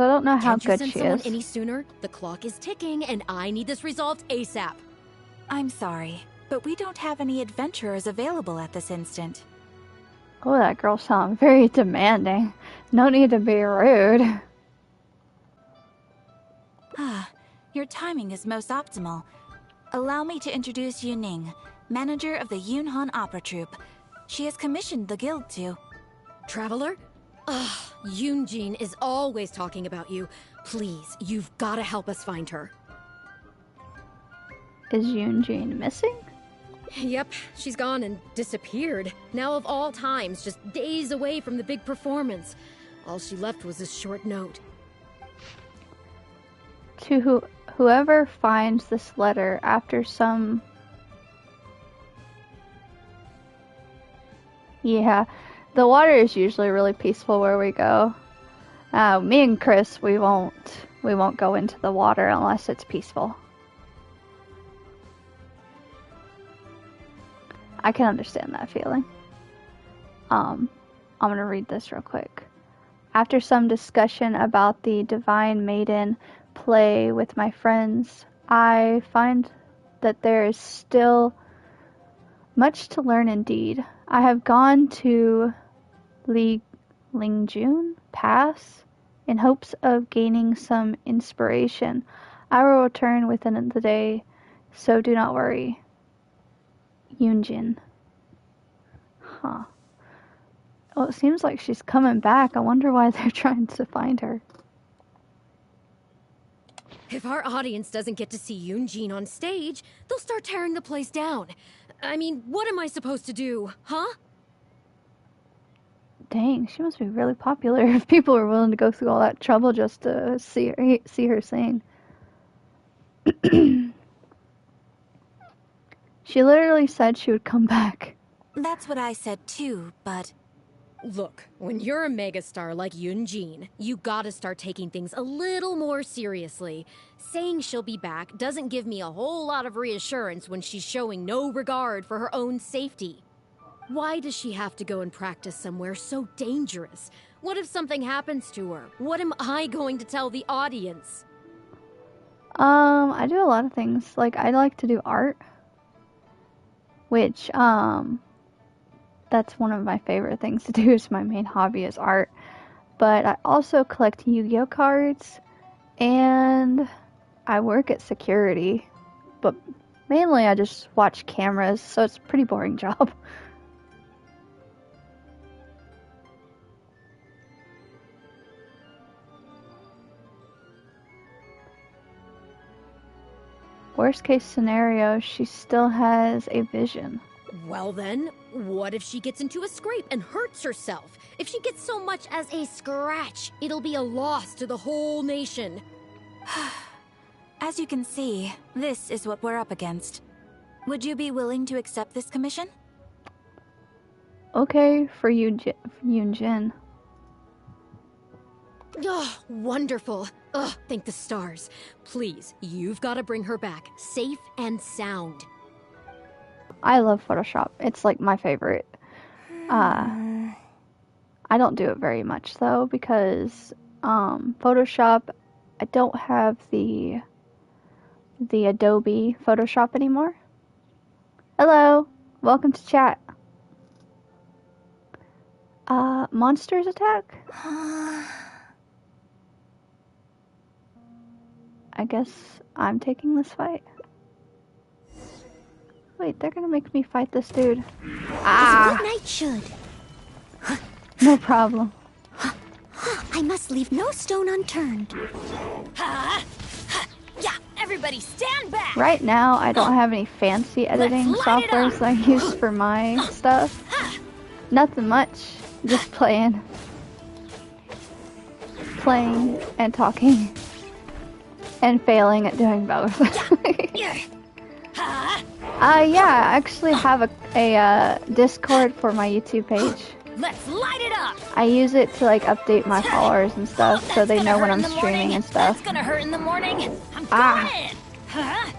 I don't know how Can't you good send she someone is. any sooner? The clock is ticking, and I need this resolved ASAP. I'm sorry, but we don't have any adventurers available at this instant. Oh, that girl sounds very demanding. No need to be rude. Your timing is most optimal. Allow me to introduce Yu Ning, manager of the Yunhan Opera Troupe. She has commissioned the guild to... Traveler? Ugh, Yun Jin is always talking about you. Please, you've gotta help us find her. Is Yun Jin missing? Yep, she's gone and disappeared. Now of all times, just days away from the big performance. All she left was a short note. To whoever finds this letter after some... Yeah, the water is usually really peaceful where we go. Me and Chris, we won't go into the water unless it's peaceful. I can understand that feeling. I'm gonna read this real quick. After some discussion about the Divine Maiden play with my friends, I find that there is still much to learn indeed. I have gone to Lingjun Pass in hopes of gaining some inspiration. I will return within the day, so do not worry. Yun Jin. Huh. Well, it seems like she's coming back. I wonder why they're trying to find her. If our audience doesn't get to see Yun Jin on stage, they'll start tearing the place down. I mean, what am I supposed to do, huh? Dang, she must be really popular if people are willing to go through all that trouble just to see her sing. She literally said she would come back. That's what I said too, but... Look, when you're a megastar like Yun Jin, you gotta start taking things a little more seriously. Saying she'll be back doesn't give me a whole lot of reassurance when she's showing no regard for her own safety. Why does she have to go and practice somewhere so dangerous? What if something happens to her? What am I going to tell the audience? I do a lot of things. Like, I like to do art. Which, that's one of my favorite things to do, is my main hobby is art. But I also collect Yu-Gi-Oh cards, and I work at security. But mainly I just watch cameras, so it's a pretty boring job. Worst case scenario, she still has a vision. Well then, what if she gets into a scrape and hurts herself? If she gets so much as a scratch, it'll be a loss to the whole nation. As you can see, this is what we're up against. Would you be willing to accept this commission? Okay, for Yun Jin. Oh, wonderful. Ugh, thank the stars. Please, you've got to bring her back, safe and sound. I love Photoshop. It's like my favorite. I don't do it very much though, because Photoshop, I don't have the Adobe Photoshop anymore. Hello, welcome to chat. Monsters attack? I guess I'm taking this fight. Wait, they're gonna make me fight this dude. As a good knight should. No problem. I must leave no stone unturned. Yeah, everybody stand back! Right now, I don't have any fancy editing softwares that I use for my stuff. Nothing much. Just playing and talking. And failing at doing both. Yeah, I actually have a Discord for my YouTube page. Let's light it up! I use it to like update my followers and stuff, so they know when I'm streaming and stuff. That's gonna hurt in the morning. I'm going in. Huh?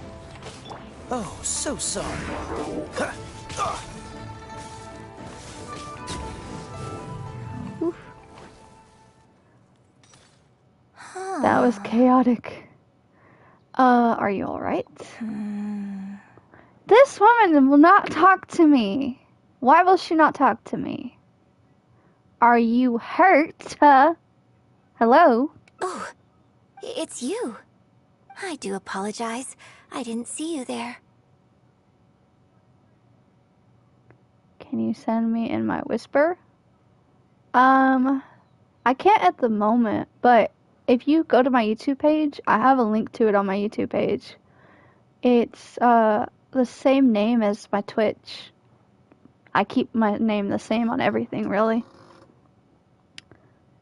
Oh, so sorry. Oof. was chaotic. Are you alright? This woman will not talk to me. Why will she not talk to me? Are you hurt? Hello? Oh, it's you. I do apologize. I didn't see you there. Can you send me in my whisper? I can't at the moment, but if you go to my YouTube page, I have a link to it on my YouTube page. It's, the same name as my Twitch. I keep my name the same on everything, really.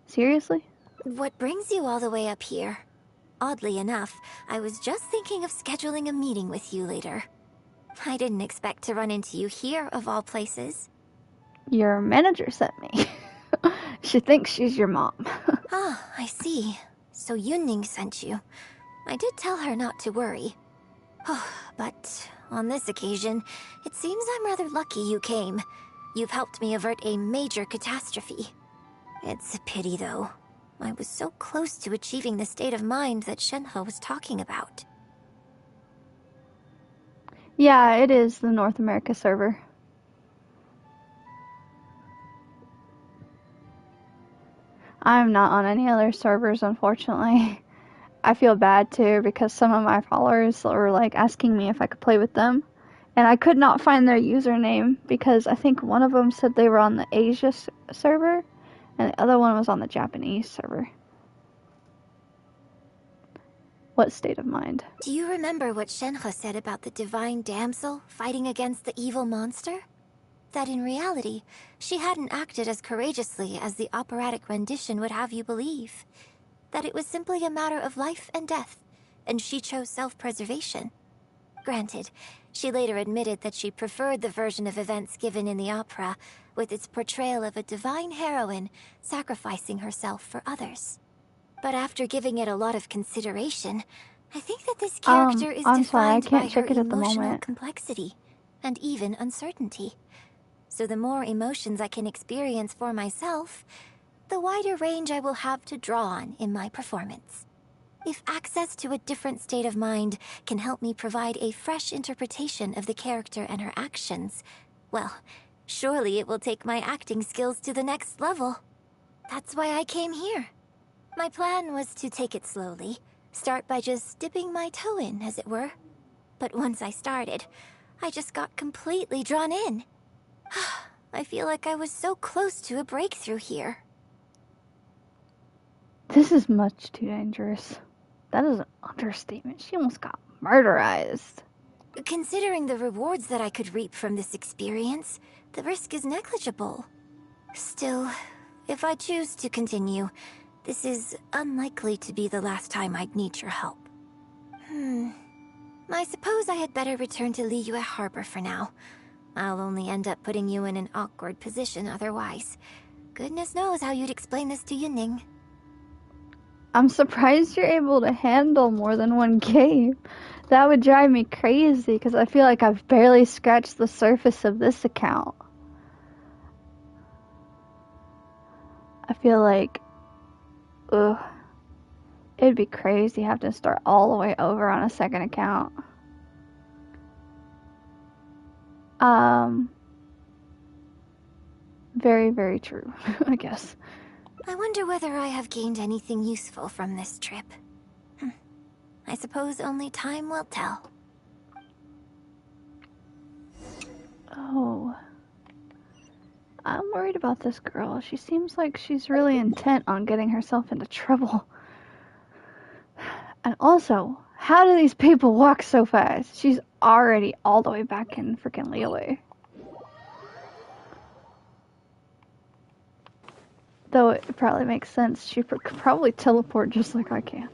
Seriously? What brings you all the way up here? Oddly enough, I was just thinking of scheduling a meeting with you later. I didn't expect to run into you here, of all places. Your manager sent me. She thinks she's your mom. Ah, I see. So Yunning sent you. I did tell her not to worry. But on this occasion, it seems I'm rather lucky you came. You've helped me avert a major catastrophe. It's a pity, though. I was so close to achieving the state of mind that Shenhe was talking about. Yeah, it is the North America server. I'm not on any other servers, unfortunately. I feel bad too because some of my followers were like asking me if I could play with them, and I could not find their username because I think one of them said they were on the Asia server and the other one was on the Japanese server. What state of mind? Do you remember what Shenhe said about the divine damsel fighting against the evil monster? That in reality, she hadn't acted as courageously as the operatic rendition would have you believe. That it was simply a matter of life and death, and she chose self-preservation. Granted, she later admitted that she preferred the version of events given in the opera, with its portrayal of a divine heroine sacrificing herself for others. But after giving it a lot of consideration, I think that this character is I'm sorry, I defined by can't her check it at the emotional moment. complexity, and even uncertainty. So the more emotions I can experience for myself, the wider range I will have to draw on in my performance. If access to a different state of mind can help me provide a fresh interpretation of the character and her actions, well, surely it will take my acting skills to the next level. That's why I came here. My plan was to take it slowly, start by just dipping my toe in, as it were. But once I started, I just got completely drawn in. I feel like I was so close to a breakthrough here. This is much too dangerous. That is an understatement. She almost got murderized. Considering the rewards that I could reap from this experience, the risk is negligible. Still, if I choose to continue, this is unlikely to be the last time I'd need your help. I suppose I had better return to Liyue Harbor for now. I'll only end up putting you in an awkward position otherwise. Goodness knows how you'd explain this to Yunning. I'm surprised you're able to handle more than one game. That would drive me crazy because I feel like I've barely scratched the surface of this account. I feel like, it'd be crazy having to start all the way over on a second account. Very, very true, I guess. I wonder whether I have gained anything useful from this trip. I suppose only time will tell. Oh. I'm worried about this girl. She seems like she's really intent on getting herself into trouble. And also, how do these people walk so fast? She's already all the way back in freaking Liyue. Though it probably makes sense. She could probably teleport just like I can.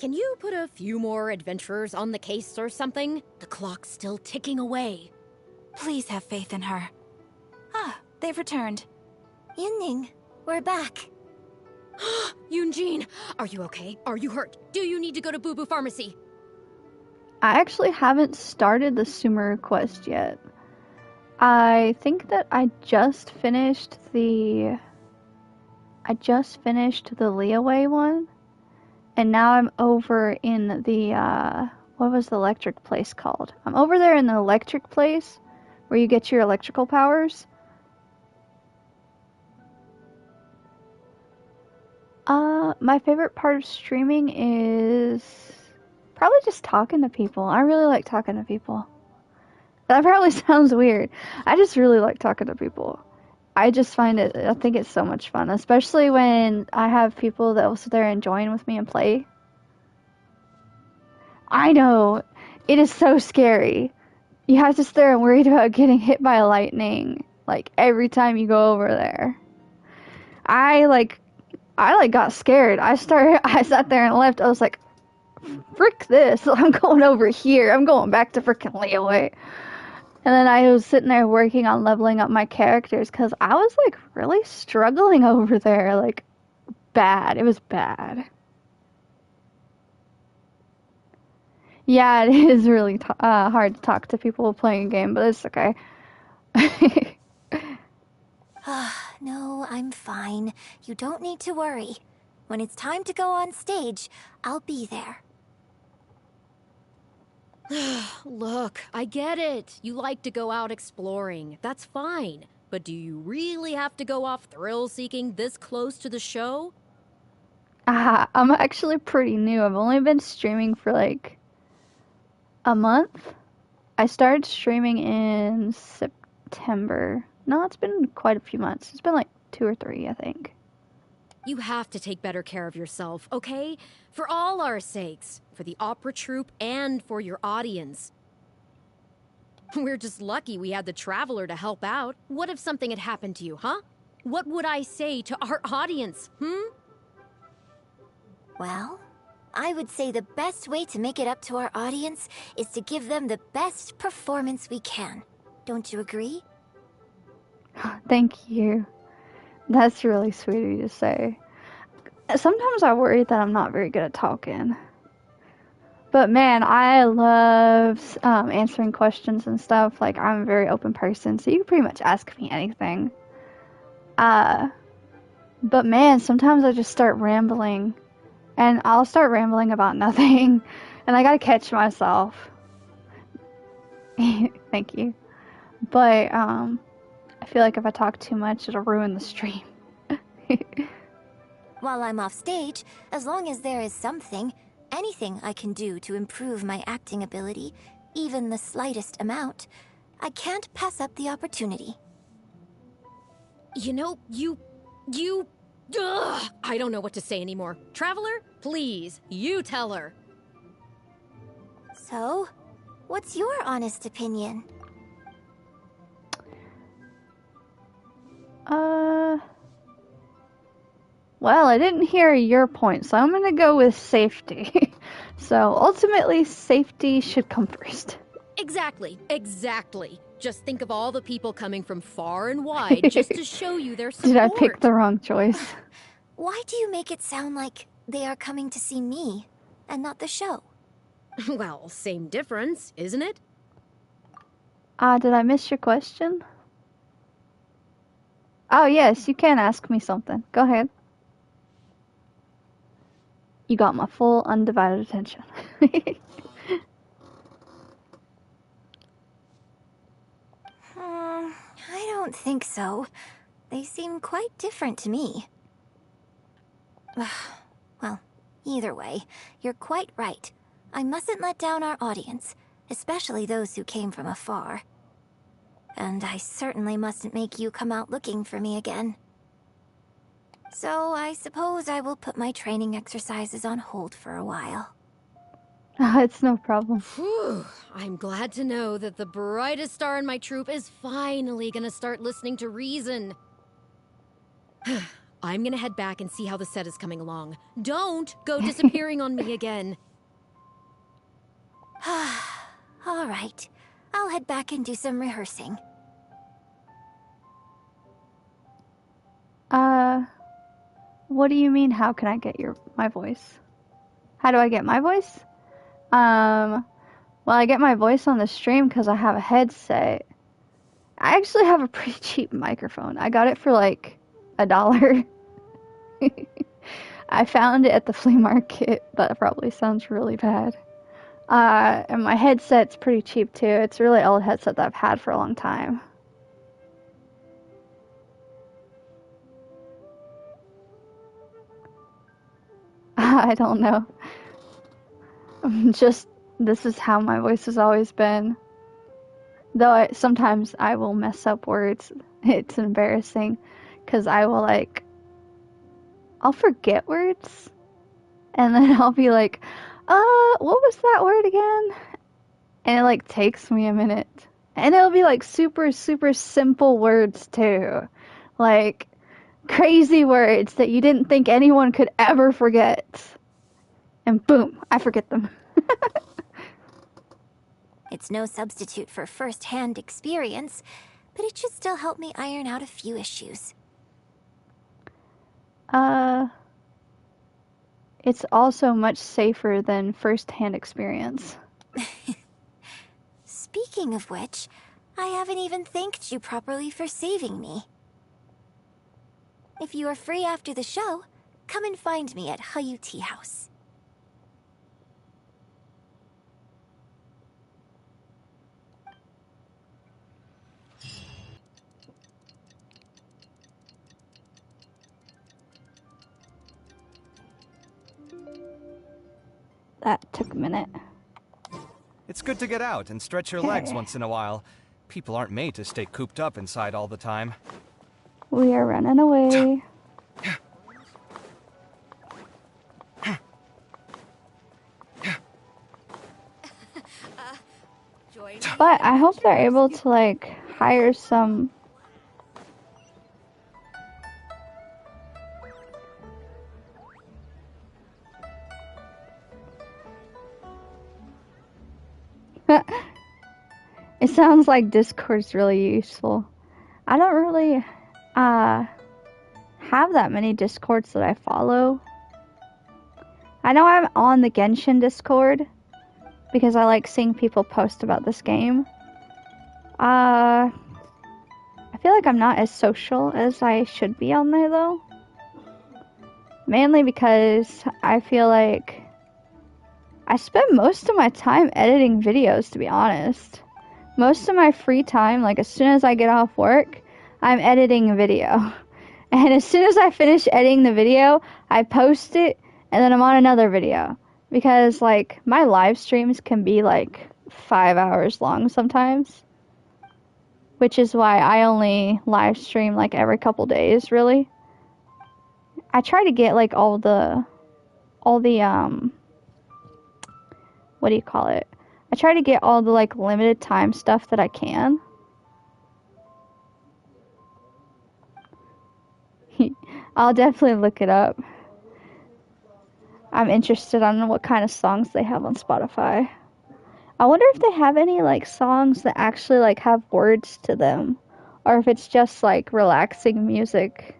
Can you put a few more adventurers on the case or something? The clock's still ticking away. Please have faith in her. Ah, they've returned. Yunning, we're back. Yun Jin, are you okay? Are you hurt? Do you need to go to Boo Boo Pharmacy? I actually haven't started the Sumeru quest yet. I think that I just finished the I just finished the Leeway one, and now I'm over in the, what was the electric place called? I'm over there in the electric place, where you get your electrical powers. My favorite part of streaming is probably just talking to people. I really like talking to people. That probably sounds weird. I just really like talking to people. I just find it, I think it's so much fun, especially when I have people that will sit there and join with me and play. I know, it is so scary. You have to sit there and worry about getting hit by lightning, like, every time you go over there. I got scared. I sat there and left. I was like, frick this. I'm going over here. I'm going back to frickin' Leeway. And then I was sitting there working on leveling up my characters because I was like really struggling over there. Like, bad. It was bad. Yeah, it is really hard to talk to people playing a game, but it's okay. No, I'm fine. You don't need to worry. When it's time to go on stage, I'll be there. Look, I get it. You like to go out exploring. That's fine. But do you really have to go off thrill-seeking this close to the show? I'm actually pretty new. I've only been streaming for like a month. I started streaming in September. No, it's been quite a few months. It's been like 2 or 3, I think. You have to take better care of yourself, okay? For all our sakes. For the opera troupe and for your audience. We're just lucky we had the Traveler to help out. What if something had happened to you, huh? What would I say to our audience, Well, I would say the best way to make it up to our audience is to give them the best performance we can. Don't you agree? Thank you. That's really sweet of you to say. Sometimes I worry that I'm not very good at talking. But man, I love answering questions and stuff. Like, I'm a very open person, so you can pretty much ask me anything. But man, sometimes I just start rambling. And I'll start rambling about nothing. And I gotta catch myself. Thank you. But, I feel like if I talk too much, it'll ruin the stream. While I'm off stage, as long as there is something, anything I can do to improve my acting ability, even the slightest amount, I can't pass up the opportunity. You know, Ugh, I don't know what to say anymore. Traveler, please, you tell her. So, what's your honest opinion? Well, I didn't hear your point, so I'm gonna go with safety. So, ultimately, safety should come first. Exactly. Just think of all the people coming from far and wide just to show you their support. Did I pick the wrong choice? Why do you make it sound like they are coming to see me, and not the show? Well, same difference, isn't it? Did I miss your question? Oh, yes, you can ask me something. Go ahead. You got my full, undivided attention. I don't think so. They seem quite different to me. Well, either way, you're quite right. I mustn't let down our audience, especially those who came from afar. And I certainly mustn't make you come out looking for me again. So I suppose I will put my training exercises on hold for a while. It's no problem. Whew, I'm glad to know that the brightest star in my troupe is finally gonna start listening to reason. I'm gonna head back and see how the set is coming along. Don't go disappearing on me again. All right. I'll head back and do some rehearsing. What do you mean, how can I get my voice? How do I get my voice? Well, I get my voice on the stream because I have a headset. I actually have a pretty cheap microphone. I got it for like $1. I found it at the flea market. That probably sounds really bad. And my headset's pretty cheap too. It's a really old headset that I've had for a long time. I don't know. Just, this is how my voice has always been. Though sometimes I will mess up words. It's embarrassing. Because I will I'll forget words. And then I'll be like, what was that word again? And it takes me a minute. And it'll be super, super simple words too. Like crazy words that you didn't think anyone could ever forget. And boom, I forget them. It's no substitute for first-hand experience, but it should still help me iron out a few issues. It's also much safer than first-hand experience. Speaking of which, I haven't even thanked you properly for saving me. If you are free after the show, come and find me at Hayu Tea House. That took a minute. It's good to get out and stretch your legs once in a while. People aren't made to stay cooped up inside all the time. We are running away. But I hope they're able to hire some It sounds like Discord's really useful. I don't really have that many Discords that I follow. I know I'm on the Genshin Discord because I like seeing people post about this game. I feel like I'm not as social as I should be on there though. Mainly because I feel like I spend most of my time editing videos, to be honest. Most of my free time, as soon as I get off work, I'm editing a video. And as soon as I finish editing the video, I post it, and then I'm on another video. Because, my live streams can be, 5 hours long sometimes. Which is why I only live stream, every couple days, really. I try to get, all the, what do you call it? I try to get all the, limited time stuff that I can. I'll definitely look it up. I'm interested on what kind of songs they have on Spotify. I wonder if they have any, songs that actually, have words to them. Or if it's just, relaxing music.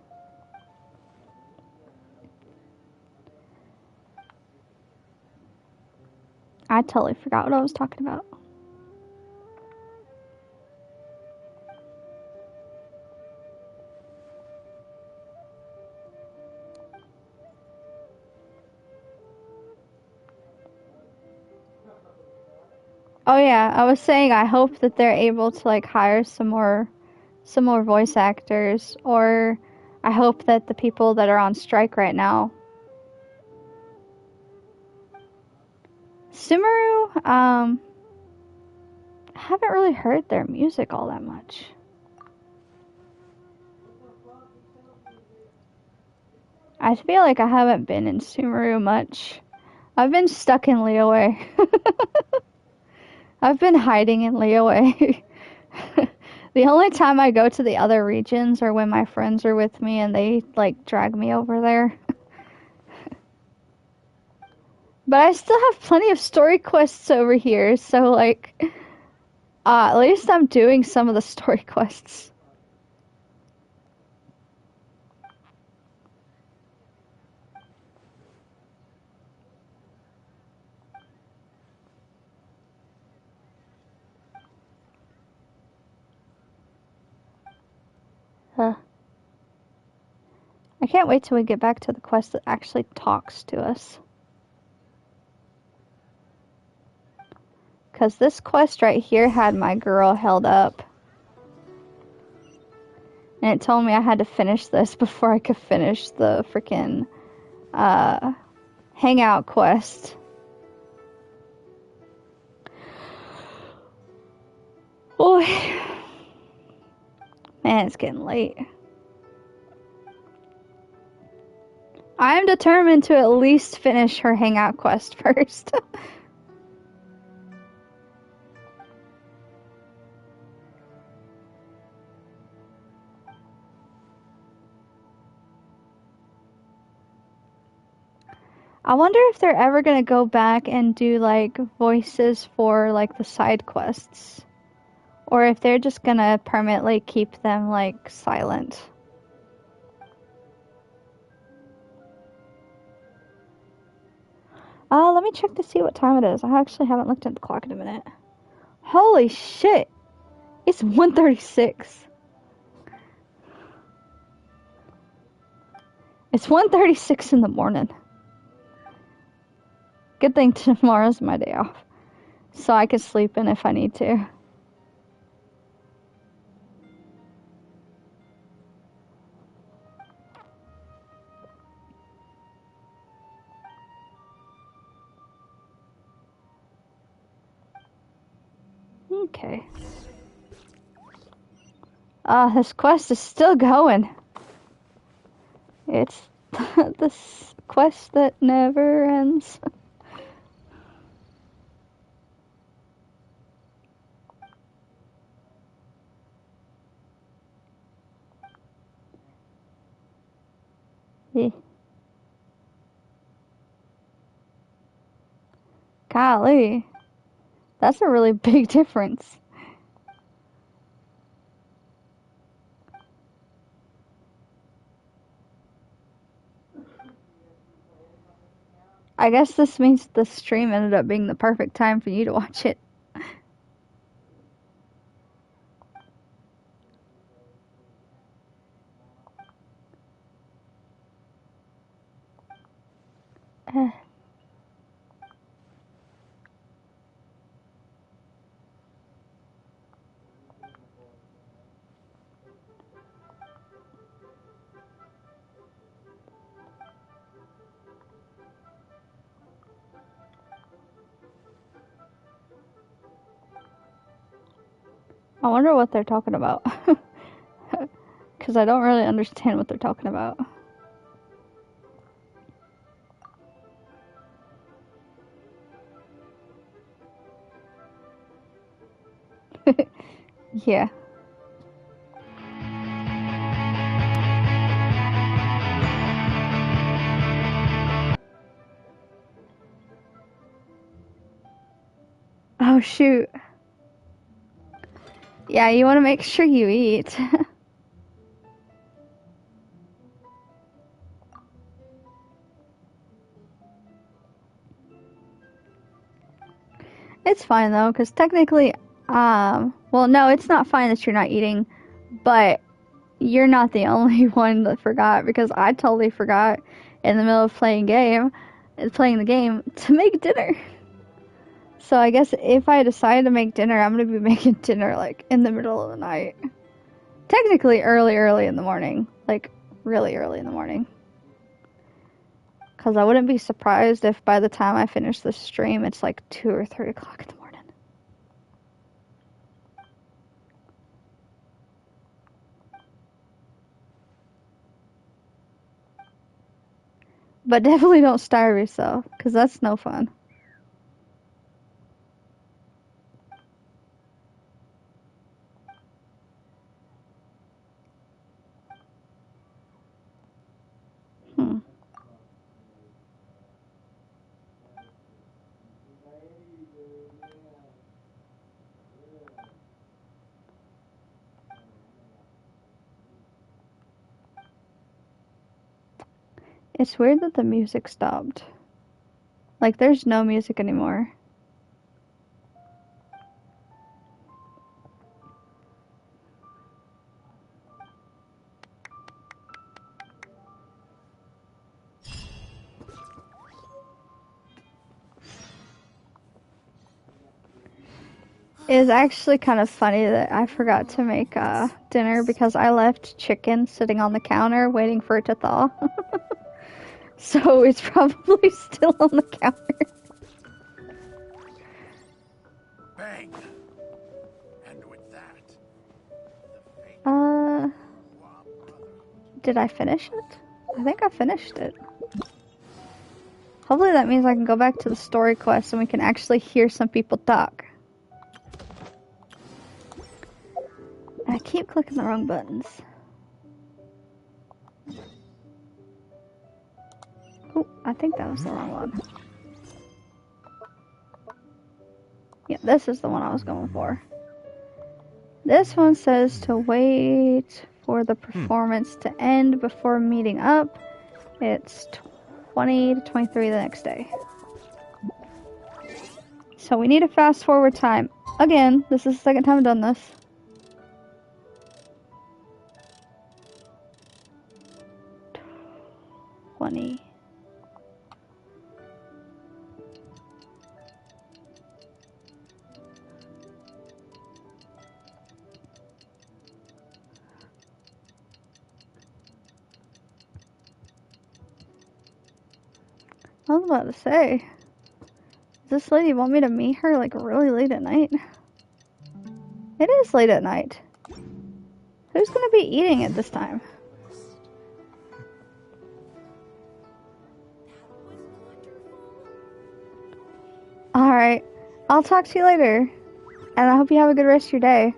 I totally forgot what I was talking about. Oh yeah, I was saying I hope that they're able to hire some more voice actors, or I hope that the people that are on strike right now. Sumeru, I haven't really heard their music all that much. I feel like I haven't been in Sumeru much. I've been stuck in Liyue. I've been hiding in Liyue. The only time I go to the other regions are when my friends are with me and they drag me over there. But I still have plenty of story quests over here, so at least I'm doing some of the story quests. I can't wait till we get back to the quest that actually talks to us. Because this quest right here had my girl held up. And it told me I had to finish this before I could finish the freaking hangout quest. Boy. Man, it's getting late. I am determined to at least finish her hangout quest first. I wonder if they're ever gonna go back and do like voices for like the side quests, or if they're just gonna permanently keep them like silent. Let me check to see what time it is. I actually haven't looked at the clock in a minute. Holy shit! It's 1:36. It's 1:36 in the morning. Good thing tomorrow's my day off, so I can sleep in if I need to. Okay. This quest is still going. It's this quest that never ends. Yeah. Golly. That's a really big difference. I guess this means the stream ended up being the perfect time for you to watch it. I wonder what they're talking about. Because I don't really understand what they're talking about. Yeah. Oh, shoot. Yeah, you want to make sure you eat. It's fine, though, because technically, well, no, it's not fine that you're not eating, but you're not the only one that forgot, because I totally forgot in the middle of playing the game to make dinner. So I guess if I decide to make dinner, I'm gonna be making dinner like in the middle of the night. Technically early in the morning, like really early in the morning. Because I wouldn't be surprised if by the time I finish this stream, it's like 2 or 3 o'clock in the morning. But definitely don't starve yourself, because that's no fun. It's weird that the music stopped. Like, there's no music anymore. It was actually kind of funny that I forgot to make dinner because I left chicken sitting on the counter waiting for it to thaw. So it's probably still on the counter. Bang! And with that, Did I finish it? I think I finished it. Hopefully that means I can go back to the story quest and we can actually hear some people talk. I keep clicking the wrong buttons. Oh, I think that was the wrong one. Yeah, this is the one I was going for. This one says to wait for the performance to end before meeting up. It's 20 to 23 the next day. So we need a fast forward time. Again, this is the second time I've done this. I was about to say, does this lady want me to meet her like really late at night? It is late at night. Who's gonna be eating at this time? Alright, I'll talk to you later. And I hope you have a good rest of your day.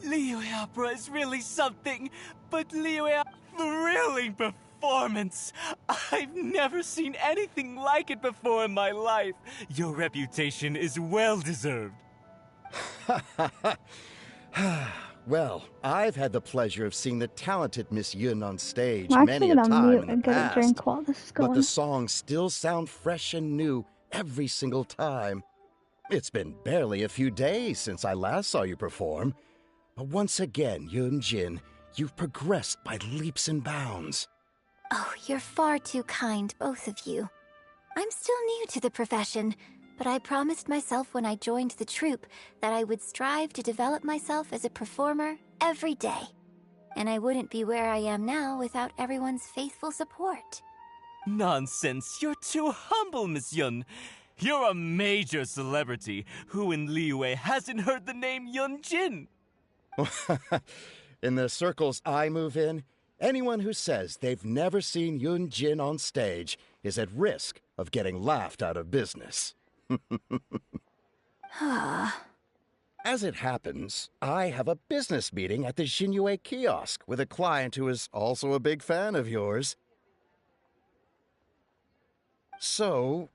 Liyue opera is really something, but Liyue thrilling performance. I've never seen anything like it before in my life. Your reputation is well deserved. Well, I've had the pleasure of seeing the talented Miss Yun on stage I'm many actually a gonna time mute in the and get a past, drink while this is but going. the songs still sound fresh and new every single time. It's been barely a few days since I last saw you perform, but once again, Yun Jin, you've progressed by leaps and bounds. Oh, you're far too kind, both of you. I'm still new to the profession, but I promised myself when I joined the troupe that I would strive to develop myself as a performer every day. And I wouldn't be where I am now without everyone's faithful support. Nonsense, you're too humble, Miss Yun. You're a major celebrity. Who in Liyue hasn't heard the name Yun Jin? In the circles I move in, anyone who says they've never seen Yun Jin on stage is at risk of getting laughed out of business. As it happens, I have a business meeting at the Xinyu kiosk with a client who is also a big fan of yours. So,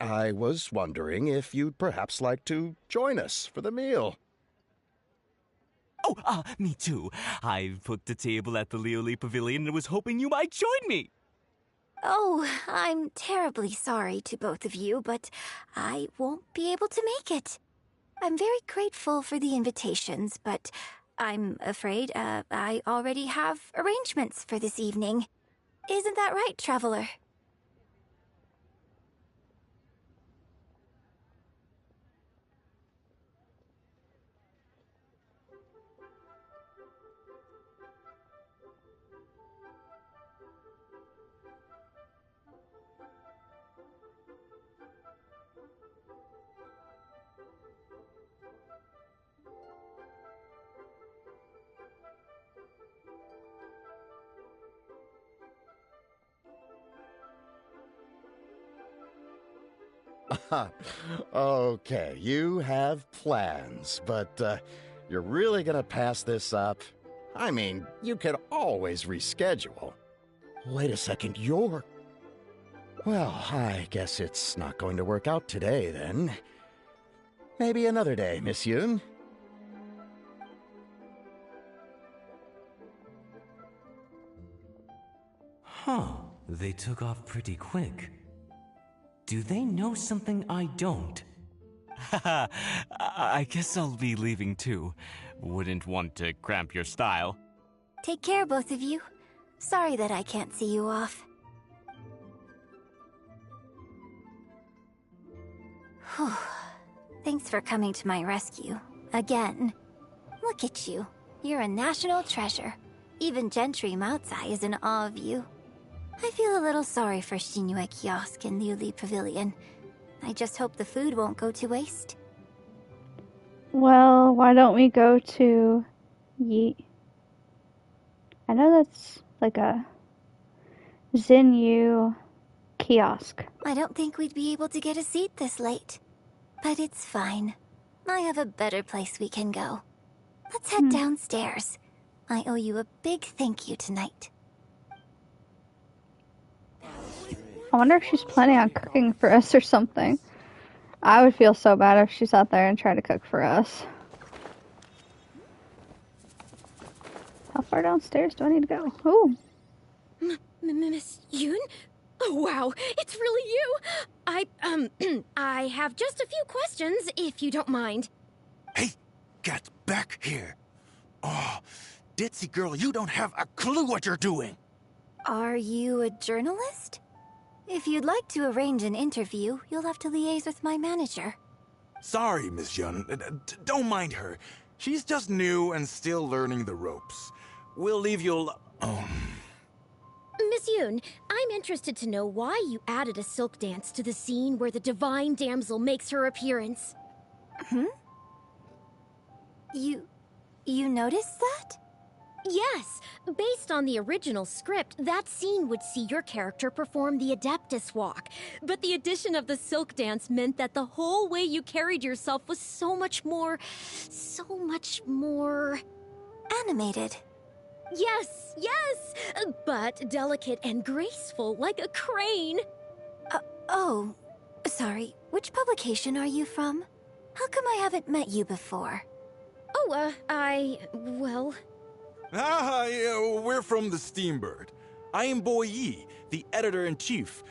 I was wondering if you'd perhaps like to join us for the meal. Oh, me too. I've booked a table at the Lioli Pavilion and was hoping you might join me. Oh, I'm terribly sorry to both of you, but I won't be able to make it. I'm very grateful for the invitations, but I'm afraid I already have arrangements for this evening. Isn't that right, Traveler? Okay, you have plans, but you're really gonna pass this up? I mean, you could always reschedule. Wait a second, you're... Well, I guess it's not going to work out today, then. Maybe another day, Miss Yun. Huh, they took off pretty quick. Do they know something I don't? Haha, I guess I'll be leaving too. Wouldn't want to cramp your style. Take care, both of you. Sorry that I can't see you off. Whew. Thanks for coming to my rescue. Again. Look at you. You're a national treasure. Even Gentry Moutsai is in awe of you. I feel a little sorry for Shinue Kiosk and Liuli Pavilion. I just hope the food won't go to waste. Well, why don't we go to Yi? I know that's like a Zinyu kiosk. I don't think we'd be able to get a seat this late. But it's fine. I have a better place we can go. Let's head downstairs. I owe you a big thank you tonight. I wonder if she's planning on cooking for us or something. I would feel so bad if she's out there and tried to cook for us. How far downstairs do I need to go? Ooh. Miss Yun? Oh, wow, it's really you! I have just a few questions, if you don't mind. Hey, get back here. Oh, ditzy girl, you don't have a clue what you're doing. Are you a journalist? If you'd like to arrange an interview, you'll have to liaise with my manager. Sorry, Miss Yun. Don't mind her. She's just new and still learning the ropes. We'll leave you alone. Miss Yun, I'm interested to know why you added a silk dance to the scene where the divine damsel makes her appearance. You noticed that? Yes, based on the original script, that scene would see your character perform the Adeptus Walk. But the addition of the silk dance meant that the whole way you carried yourself was so much more... Animated. Yes, but delicate and graceful, like a crane. Oh, sorry. Which publication are you from? How come I haven't met you before? Oh, well... Yeah, we're from the Steambird. I am Boy Yi, the editor-in-chief.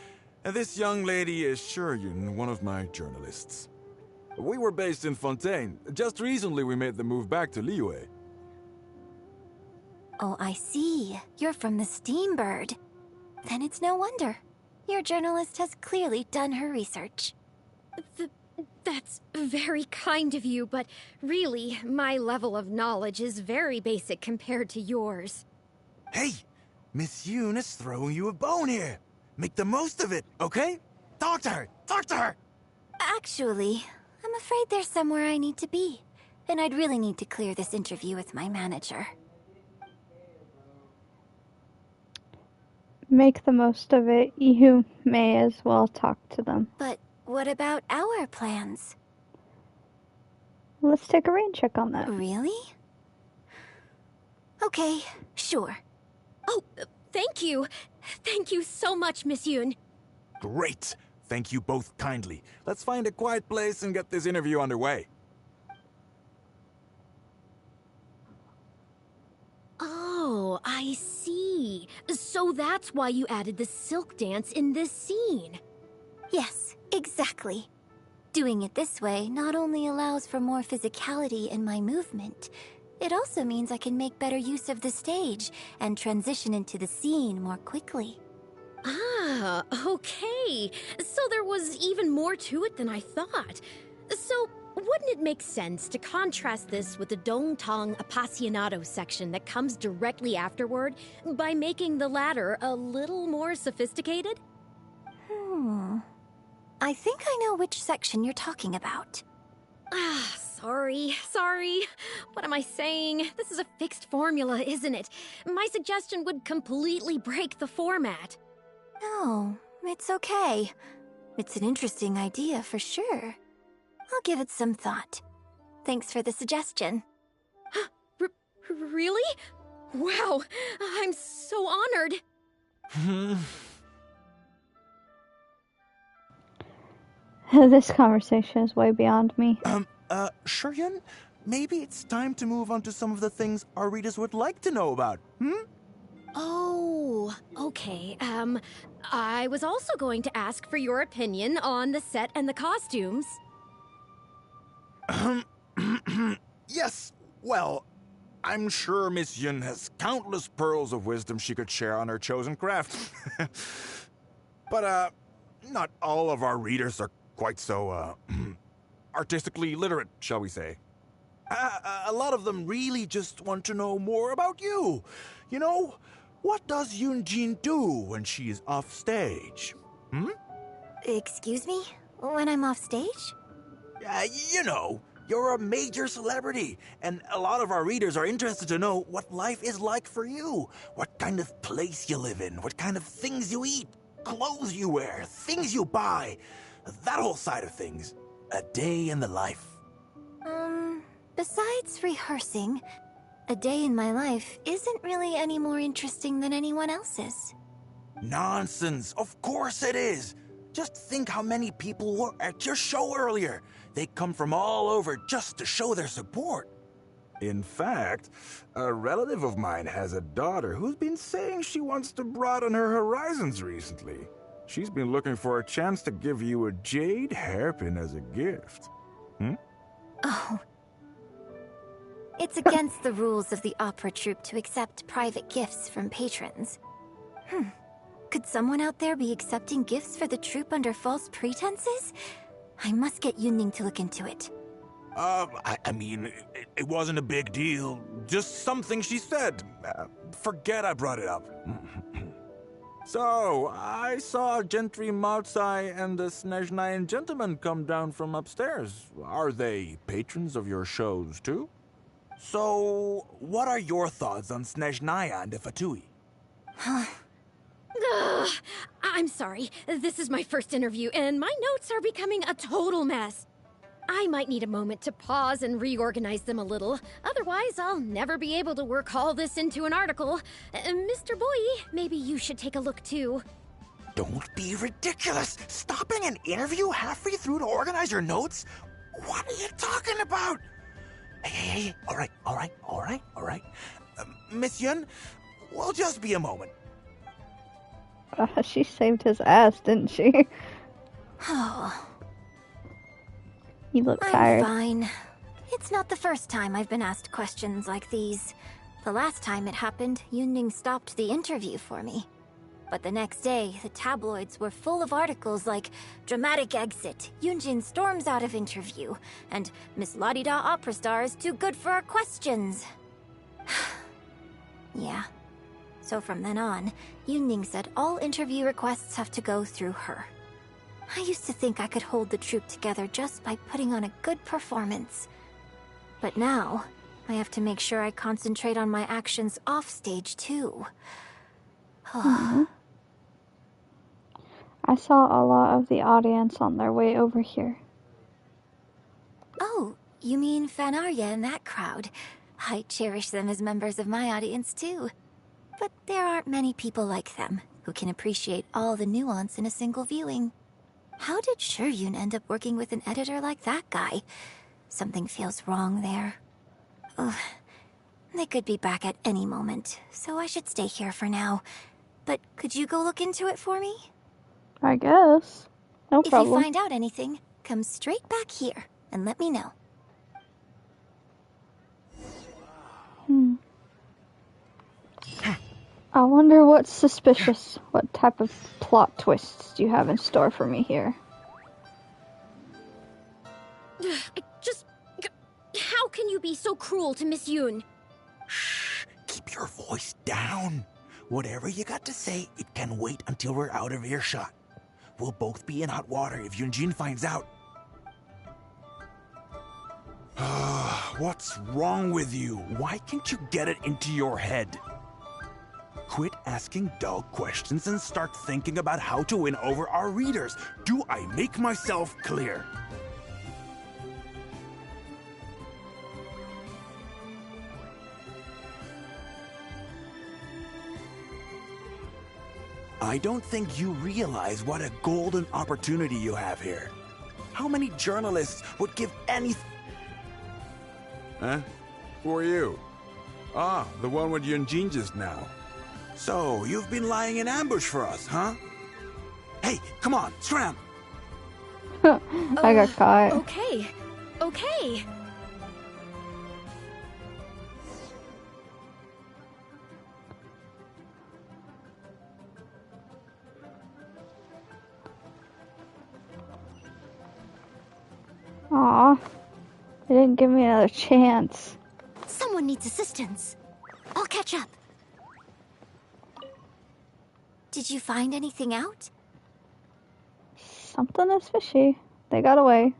And this young lady is Shuryun, one of my journalists. We were based in Fontaine. Just recently we made the move back to Liyue. Oh, I see. You're from the Steambird. Then it's no wonder. Your journalist has clearly done her research. That's very kind of you, but really, my level of knowledge is very basic compared to yours. Hey, Miss Yun is throwing you a bone here. Make the most of it, okay? Talk to her! Talk to her! Actually, I'm afraid there's somewhere I need to be. And I'd really need to clear this interview with my manager. Make the most of it. You may as well talk to them. But what about our plans? Let's take a rain check on that. Really? Okay, sure. Oh, thank you. Thank you so much, Miss Yun. Great! Thank you both kindly. Let's find a quiet place and get this interview underway. Oh, I see. So that's why you added the silk dance in this scene. Yes, exactly. Doing it this way not only allows for more physicality in my movement, it also means I can make better use of the stage and transition into the scene more quickly. Ah, okay. So there was even more to it than I thought. So, wouldn't it make sense to contrast this with the Dongtong Appassionato section that comes directly afterward by making the latter a little more sophisticated? I think I know which section you're talking about. Ah, sorry. What am I saying? This is a fixed formula, isn't it? My suggestion would completely break the format. No, it's okay. It's an interesting idea for sure. I'll give it some thought. Thanks for the suggestion. Really? Wow, I'm so honored. This conversation is way beyond me. Shuryun? Maybe it's time to move on to some of the things our readers would like to know about, Oh, okay. I was also going to ask for your opinion on the set and the costumes. Yes, well, I'm sure Miss Yun has countless pearls of wisdom she could share on her chosen craft. But, not all of our readers are quite so, artistically literate, shall we say. A lot of them really just want to know more about you. You know, what does Yun Jin do when she is off stage? Excuse me? When I'm off stage? You know, you're a major celebrity, and a lot of our readers are interested to know what life is like for you. What kind of place you live in, what kind of things you eat, clothes you wear, things you buy. That whole side of things. A day in the life. Besides rehearsing, a day in my life isn't really any more interesting than anyone else's. Nonsense. Of course it is. Just think how many people were at your show earlier. They come from all over just to show their support. In fact, a relative of mine has a daughter who's been saying she wants to broaden her horizons recently. She's been looking for a chance to give you a jade hairpin as a gift. Oh. It's against the rules of the opera troupe to accept private gifts from patrons. Could someone out there be accepting gifts for the troupe under false pretenses? I must get Yunning to look into it. I mean, it wasn't a big deal. Just something she said. Forget I brought it up. So, I saw Gentry Maltsai and the Snezhnayan gentleman come down from upstairs. Are they patrons of your shows, too? So, what are your thoughts on Snezhnaya and the Fatui? I'm sorry. This is my first interview, and my notes are becoming a total mess. I might need a moment to pause and reorganize them a little. Otherwise, I'll never be able to work all this into an article. Mr. Boyi, maybe you should take a look too. Don't be ridiculous! Stopping an interview halfway through to organize your notes? What are you talking about? Hey, all right. Miss Yun, we'll just be a moment. She saved his ass, didn't she? Oh. You look I'm tired. fine. It's not the first time I've been asked questions like these. The last time it happened, Yunning stopped the interview for me. But the next day, the tabloids were full of articles like "Dramatic Exit, Yun Jin storms out of interview," and "Miss La-di-da opera star is too good for our questions." Yeah. So from then on, Yunning said all interview requests have to go through her. I used to think I could hold the troupe together just by putting on a good performance. But now, I have to make sure I concentrate on my actions off stage too. I saw a lot of the audience on their way over here. Oh, you mean Fanarya and that crowd. I cherish them as members of my audience too. But there aren't many people like them who can appreciate all the nuance in a single viewing. How did Shuryun end up working with an editor like that guy? Something feels wrong there. Ugh. They could be back at any moment, so I should stay here for now. But could you go look into it for me? I guess. No If problem. you find out anything, come straight back here and let me know. I wonder what's suspicious. What type of plot twists do you have in store for me here? How can you be so cruel to Miss Yun? Shh, keep your voice down. Whatever you got to say, it can wait until we're out of earshot. We'll both be in hot water if Yun Jin finds out. What's wrong with you? Why can't you get it into your head? Quit asking dull questions and start thinking about how to win over our readers. Do I make myself clear? I don't think you realize what a golden opportunity you have here. How many journalists would give anything? Huh? Who are you? Ah, the one with Yun Jin just now. So, you've been lying in ambush for us, huh? Hey, come on, scram! I got caught. Okay. Aw, they didn't give me another chance. Someone needs assistance. I'll catch up. Did you find anything out? Something is fishy. They got away.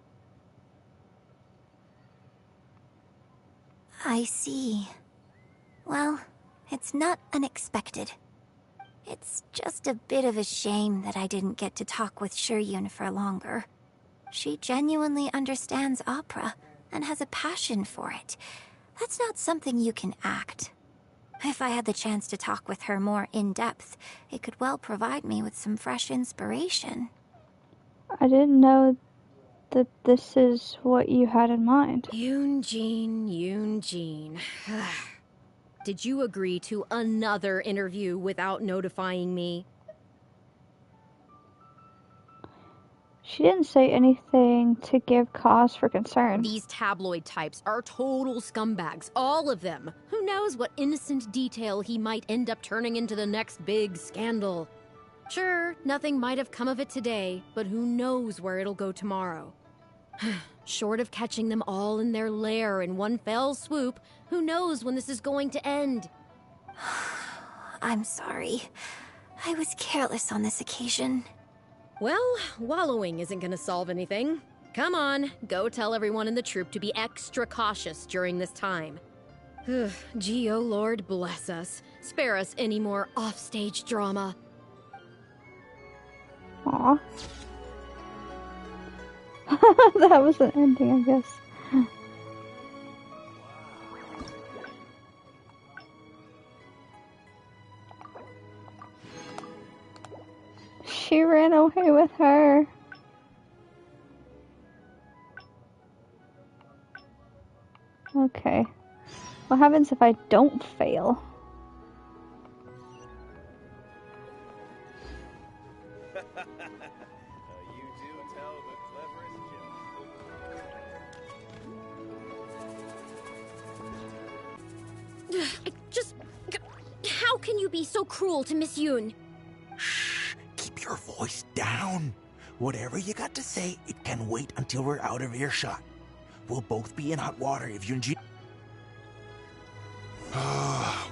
I see. Well, it's not unexpected. It's just a bit of a shame that I didn't get to talk with Yun for longer. She genuinely understands opera and has a passion for it. That's not something you can act. If I had the chance to talk with her more in depth, it could well provide me with some fresh inspiration. I didn't know that this is what you had in mind. Yun Jin. Did you agree to another interview without notifying me? She didn't say anything to give cause for concern. These tabloid types are total scumbags, all of them. Who knows what innocent detail he might end up turning into the next big scandal. Sure, nothing might have come of it today, but who knows where it'll go tomorrow. Short of catching them all in their lair in one fell swoop, who knows when this is going to end? I'm sorry. I was careless on this occasion. Well, wallowing isn't gonna solve anything. Come on, go tell everyone in the troupe to be extra cautious during this time. Gee, oh Lord, bless us. Spare us any more offstage drama. Aw. That was the ending, I guess. She ran away with her. Okay. What happens if I don't fail? You do tell the Just... How can you be so cruel to Miss Yun? Shh, keep your voice down. Whatever you got to say, it can wait until we're out of earshot. We'll both be in hot water if Yun Jin...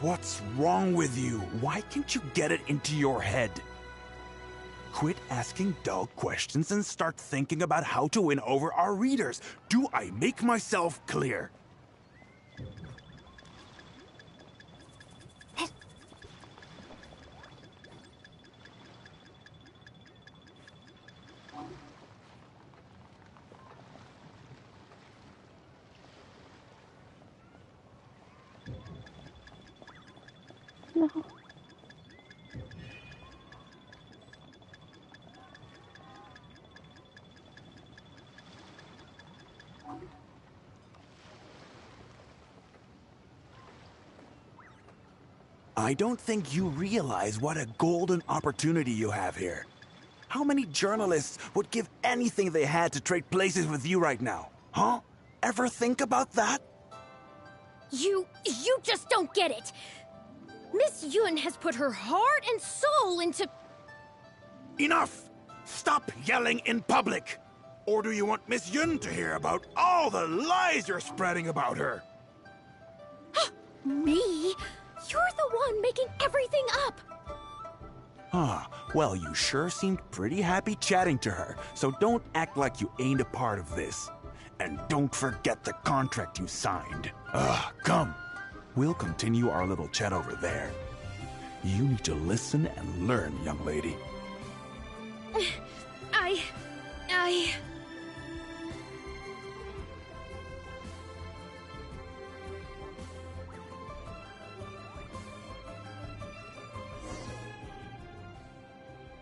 What's wrong with you? Why can't you get it into your head? Quit asking dull questions and start thinking about how to win over our readers. Do I make myself clear? No. I don't think you realize what a golden opportunity you have here. How many journalists would give anything they had to trade places with you right now? Huh? Ever think about that? You just don't get it. Miss Yun has put her heart and soul into... Enough! Stop yelling in public! Or do you want Miss Yun to hear about all the lies you're spreading about her? Me? You're the one making everything up! Well, you sure seemed pretty happy chatting to her, so don't act like you ain't a part of this. And don't forget the contract you signed. Come. We'll continue our little chat over there. You need to listen and learn, young lady.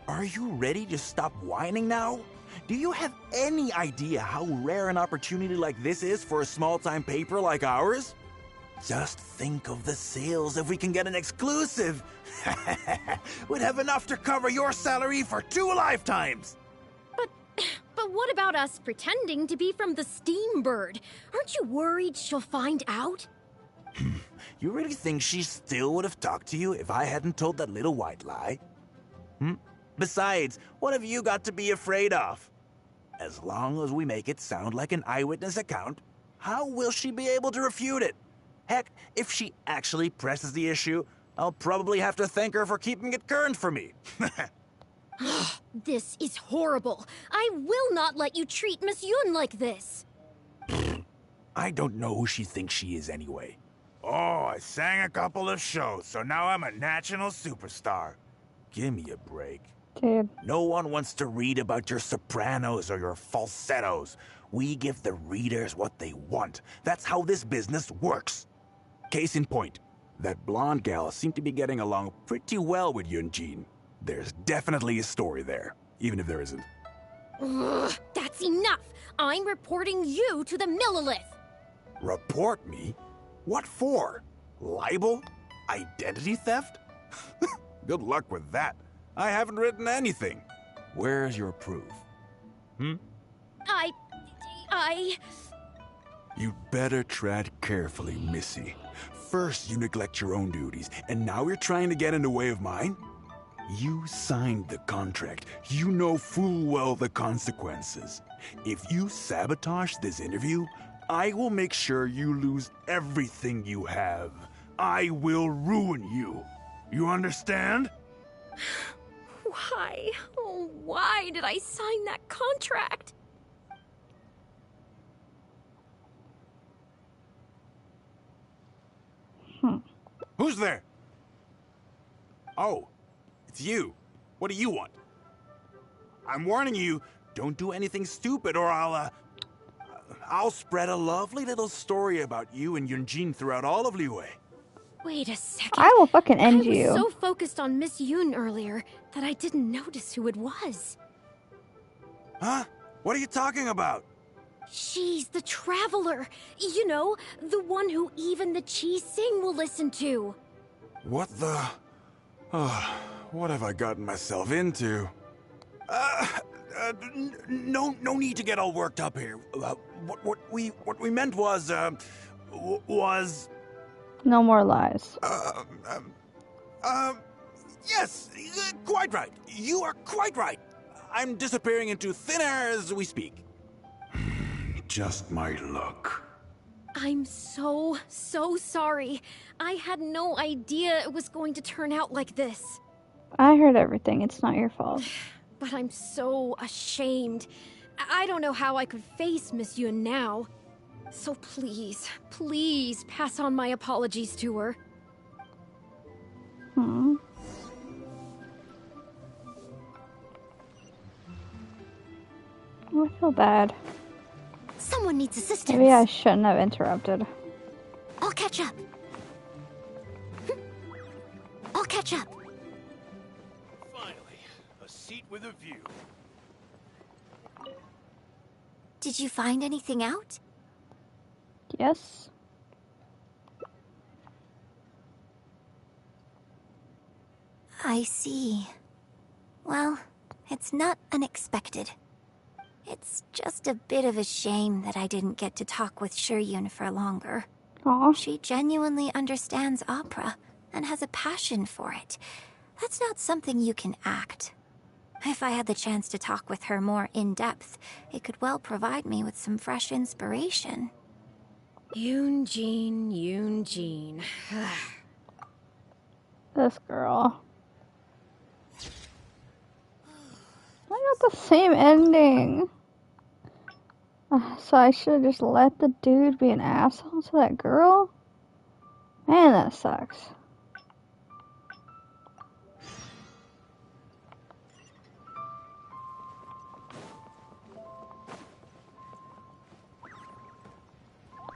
Are you ready to stop whining now? Do you have any idea how rare an opportunity like this is for a small-time paper like ours? Just think of the sales if we can get an exclusive. We'd have enough to cover your salary for 2 lifetimes. But what about us pretending to be from the Steambird? Aren't you worried she'll find out? You really think she still would have talked to you if I hadn't told that little white lie? Besides, what have you got to be afraid of? As long as we make it sound like an eyewitness account, how will she be able to refute it? Heck, if she actually presses the issue, I'll probably have to thank her for keeping it current for me. This is horrible. I will not let you treat Miss Yun like this. I don't know who she thinks she is anyway. Oh, I sang a couple of shows, so now I'm a national superstar. Give me a break. Dude. No one wants to read about your sopranos or your falsettos. We give the readers what they want. That's how this business works. Case in point, that blonde gal seemed to be getting along pretty well with Yun Jin. There's definitely a story there, even if there isn't. Ugh, that's enough! I'm reporting you to the Millilith! Report me? What for? Libel? Identity theft? Good luck with that. I haven't written anything. Where's your proof? I... You'd better tread carefully, Missy. First you neglect your own duties, and now you're trying to get in the way of mine? You signed the contract. You know full well the consequences. If you sabotage this interview, I will make sure you lose everything you have. I will ruin you. You understand? Why? Oh, why did I sign that contract? Who's there? Oh, it's you. What do you want? I'm warning you, don't do anything stupid or I'll spread a lovely little story about you and Yun Jin throughout all of Liyue. Wait a second. I will fucking end you. I was so focused on Miss Yun earlier that I didn't notice who it was. Huh? What are you talking about? She's the Traveler. You know, the one who even the Chi Sing will listen to. What the... what have I gotten myself into? No need to get all worked up here. What we meant was No more lies. Yes, quite right. You are quite right. I'm disappearing into thin air as we speak. Just my luck. I'm so sorry. I had no idea it was going to turn out like this. I heard everything. It's not your fault. But I'm so ashamed. I don't know how I could face Miss Yun now. So please pass on my apologies to her. I feel bad. Someone needs assistance. Maybe I shouldn't have interrupted. I'll catch up. I'll catch up. Finally, a seat with a view. Did you find anything out? Yes. I see. Well, it's not unexpected. It's just a bit of a shame that I didn't get to talk with Shiryun for longer. Aw. She genuinely understands opera and has a passion for it. That's not something you can act. If I had the chance to talk with her more in depth, it could well provide me with some fresh inspiration. Yun Jin. This girl. I got the same ending. So I should have just let the dude be an asshole to that girl? Man, that sucks.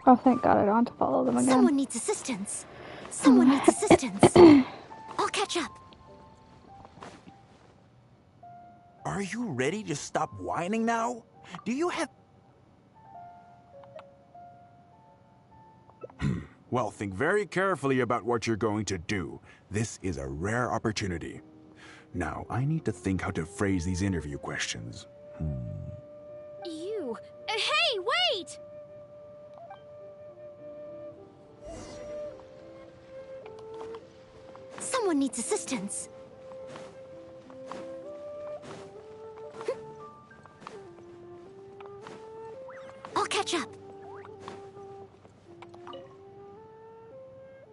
Oh, thank God I don't have to follow them again. Someone needs assistance. Someone needs assistance. I'll catch up. Are you ready to stop whining now? Do you have... Well, think very carefully about what you're going to do. This is a rare opportunity. Now, I need to think how to phrase these interview questions. You. Hey, wait! Someone needs assistance. catch up.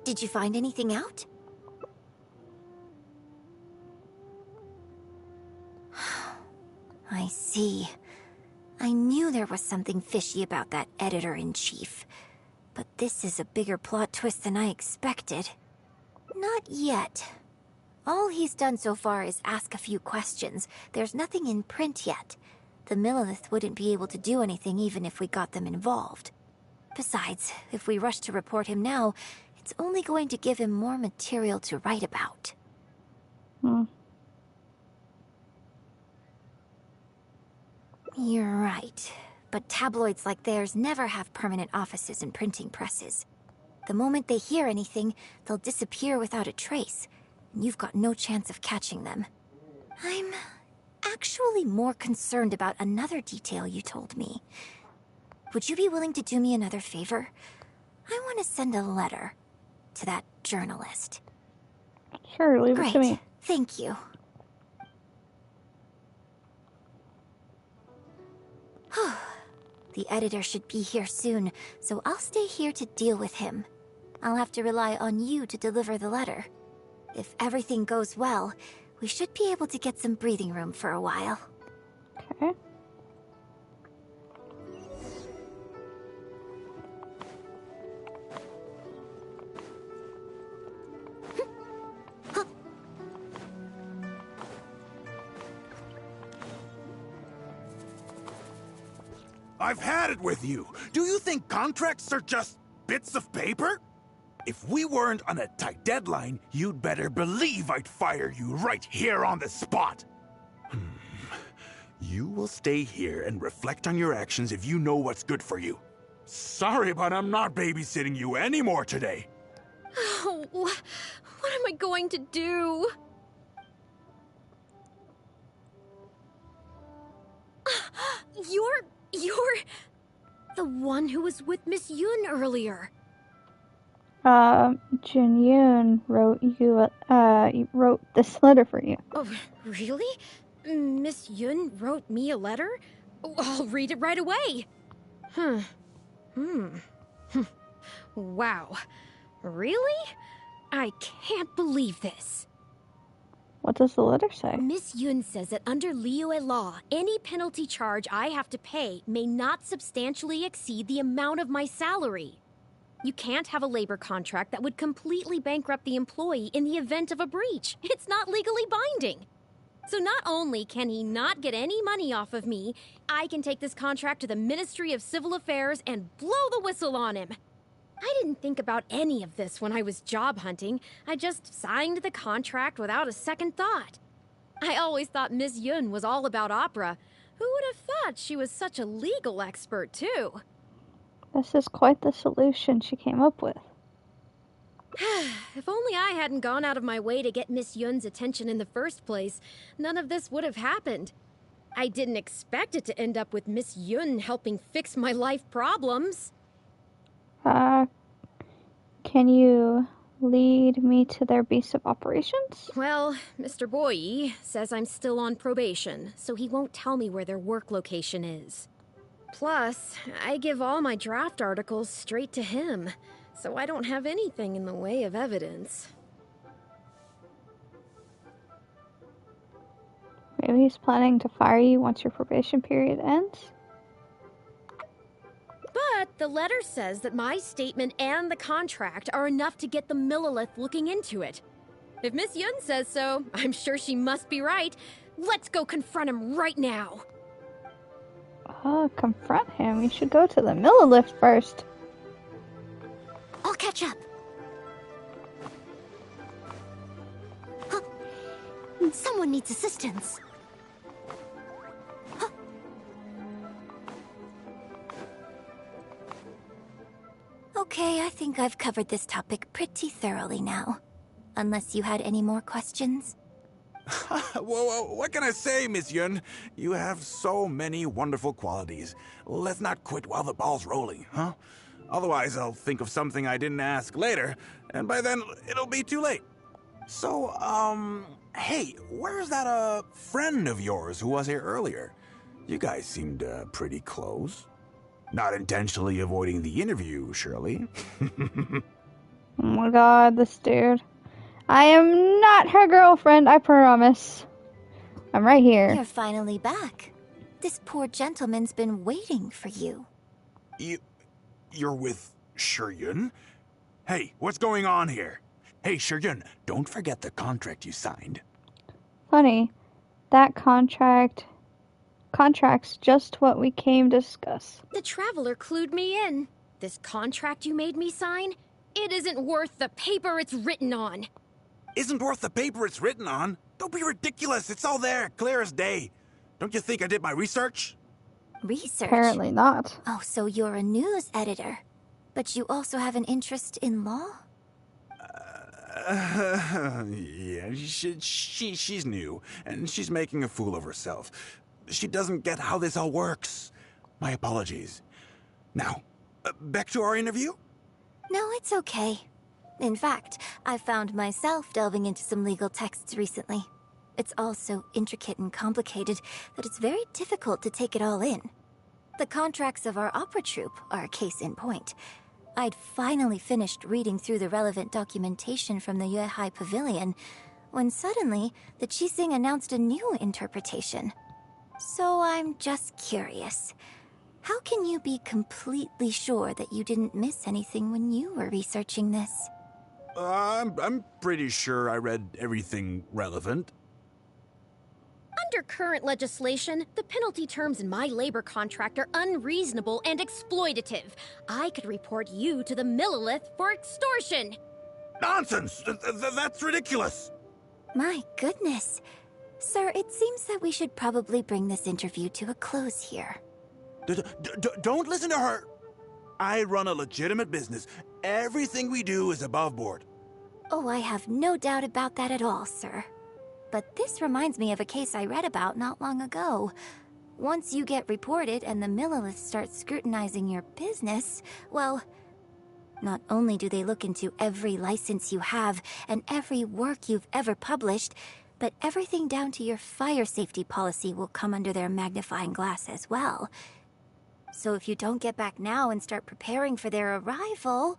Did you find anything out? I see. I knew there was something fishy about that editor-in-chief. But this is a bigger plot twist than I expected. Not yet. All he's done so far is ask a few questions. There's nothing in print yet. The Millilith wouldn't be able to do anything even if we got them involved. Besides, if we rush to report him now, it's only going to give him more material to write about. You're right. But tabloids like theirs never have permanent offices and printing presses. The moment they hear anything, they'll disappear without a trace, and you've got no chance of catching them. I'm actually more concerned about another detail you told me. Would you be willing to do me another favor? I want to send a letter to that journalist. Sure, leave it to me. Great, thank you. The editor should be here soon, so I'll stay here to deal with him. I'll have to rely on you to deliver the letter. If everything goes well, we should be able to get some breathing room for a while. Okay. I've had it with you. Do you think contracts are just bits of paper? If we weren't on a tight deadline, you'd better believe I'd fire you right here on the spot. You will stay here and reflect on your actions if you know what's good for you. Sorry, but I'm not babysitting you anymore today. Oh, what am I going to do? You're the one who was with Miss Yun earlier. Yun wrote wrote this letter for you. Oh, really? Miss Yun wrote me a letter? Oh, I'll read it right away. Wow. Really? I can't believe this. What does the letter say? Miss Yun says that under Liyue law, any penalty charge I have to pay may not substantially exceed the amount of my salary. You can't have a labor contract that would completely bankrupt the employee in the event of a breach. It's not legally binding. So not only can he not get any money off of me, I can take this contract to the Ministry of Civil Affairs and blow the whistle on him. I didn't think about any of this when I was job hunting. I just signed the contract without a second thought. I always thought Miss Yun was all about opera. Who would have thought she was such a legal expert, too? This is quite the solution she came up with. If only I hadn't gone out of my way to get Miss Yun's attention in the first place, none of this would have happened. I didn't expect it to end up with Miss Yun helping fix my life problems. Can you lead me to their base of operations? Well, Mr. Boye says I'm still on probation, so he won't tell me where their work location is. Plus, I give all my draft articles straight to him, so I don't have anything in the way of evidence. Maybe he's planning to fire you once your probation period ends? But the letter says that my statement and the contract are enough to get the Millilith looking into it. If Miss Yun says so, I'm sure she must be right. Let's go confront him right now. Confront him. You should go to the Millilith first. I'll catch up. Huh. Someone needs assistance. Huh. Okay, I think I've covered this topic pretty thoroughly now. Unless you had any more questions? Well, what can I say, Miss Yun? You have so many wonderful qualities. Let's not quit while the ball's rolling, huh? Otherwise, I'll think of something I didn't ask later, and by then, it'll be too late. So, hey, where's that, friend of yours who was here earlier? You guys seemed, pretty close. Not intentionally avoiding the interview, surely. Oh my god, this dude. I am not her girlfriend, I promise. I'm right here. You're finally back. This poor gentleman's been waiting for you. You're with Yun? Hey, what's going on here? Hey, Yun, don't forget the contract you signed. Funny, that contract's just what we came to discuss. The Traveler clued me in. This contract you made me sign, it isn't worth the paper it's written on. Isn't worth the paper it's written on? Don't be ridiculous. It's all there, clear as day. Don't you think I did my research? Research? Apparently not. Oh, so you're a news editor. But you also have an interest in law? Yeah, she's new, and she's making a fool of herself. She doesn't get how this all works. My apologies. Now, back to our interview? No, it's okay. In fact, I found myself delving into some legal texts recently. It's all so intricate and complicated that it's very difficult to take it all in. The contracts of our opera troupe are a case in point. I'd finally finished reading through the relevant documentation from the Yuehai Pavilion when suddenly the Qixing announced a new interpretation. So I'm just curious. How can you be completely sure that you didn't miss anything when you were researching this? I'm pretty sure I read everything relevant. Under current legislation, the penalty terms in my labor contract are unreasonable and exploitative. I could report you to the Millilith for extortion. Nonsense! That's ridiculous! My goodness. Sir, it seems that we should probably bring this interview to a close here. Don't listen to her! I run a legitimate business. Everything we do is above board. Oh, I have no doubt about that at all, sir. But this reminds me of a case I read about not long ago. Once you get reported and the Millilith starts scrutinizing your business, well, not only do they look into every license you have and every work you've ever published, but everything down to your fire safety policy will come under their magnifying glass as well. So if you don't get back now and start preparing for their arrival...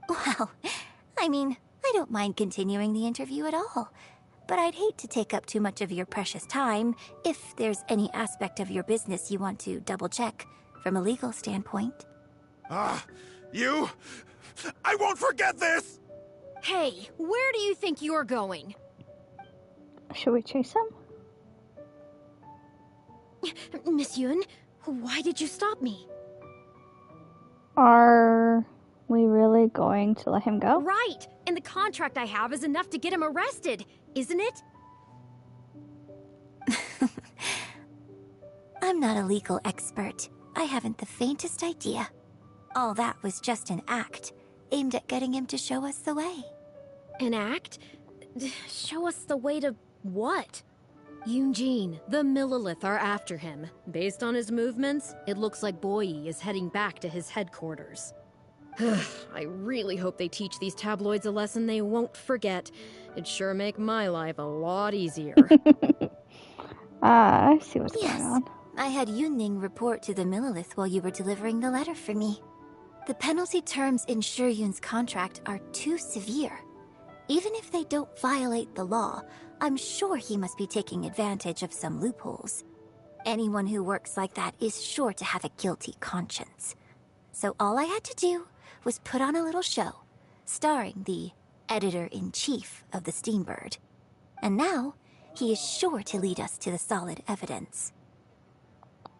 Well, I mean, I don't mind continuing the interview at all. But I'd hate to take up too much of your precious time if there's any aspect of your business you want to double-check from a legal standpoint. You... I won't forget this! Hey, where do you think you're going? Should we chase him? Miss Yun, why did you stop me? Are we really going to let him go? Right! And the contract I have is enough to get him arrested, isn't it? I'm not a legal expert. I haven't the faintest idea. All that was just an act, aimed at getting him to show us the way. An act? Show us the way to what? Yun Jin, the Millilith are after him. Based on his movements, it looks like Boyi is heading back to his headquarters. I really hope they teach these tabloids a lesson they won't forget. It'd sure make my life a lot easier. I see what's going on. I had Yunning report to the Millilith while you were delivering the letter for me. The penalty terms in Yun's contract are too severe. Even if they don't violate the law, I'm sure he must be taking advantage of some loopholes. Anyone who works like that is sure to have a guilty conscience. So all I had to do was put on a little show, starring the editor-in-chief of the Steambird. And now, he is sure to lead us to the solid evidence.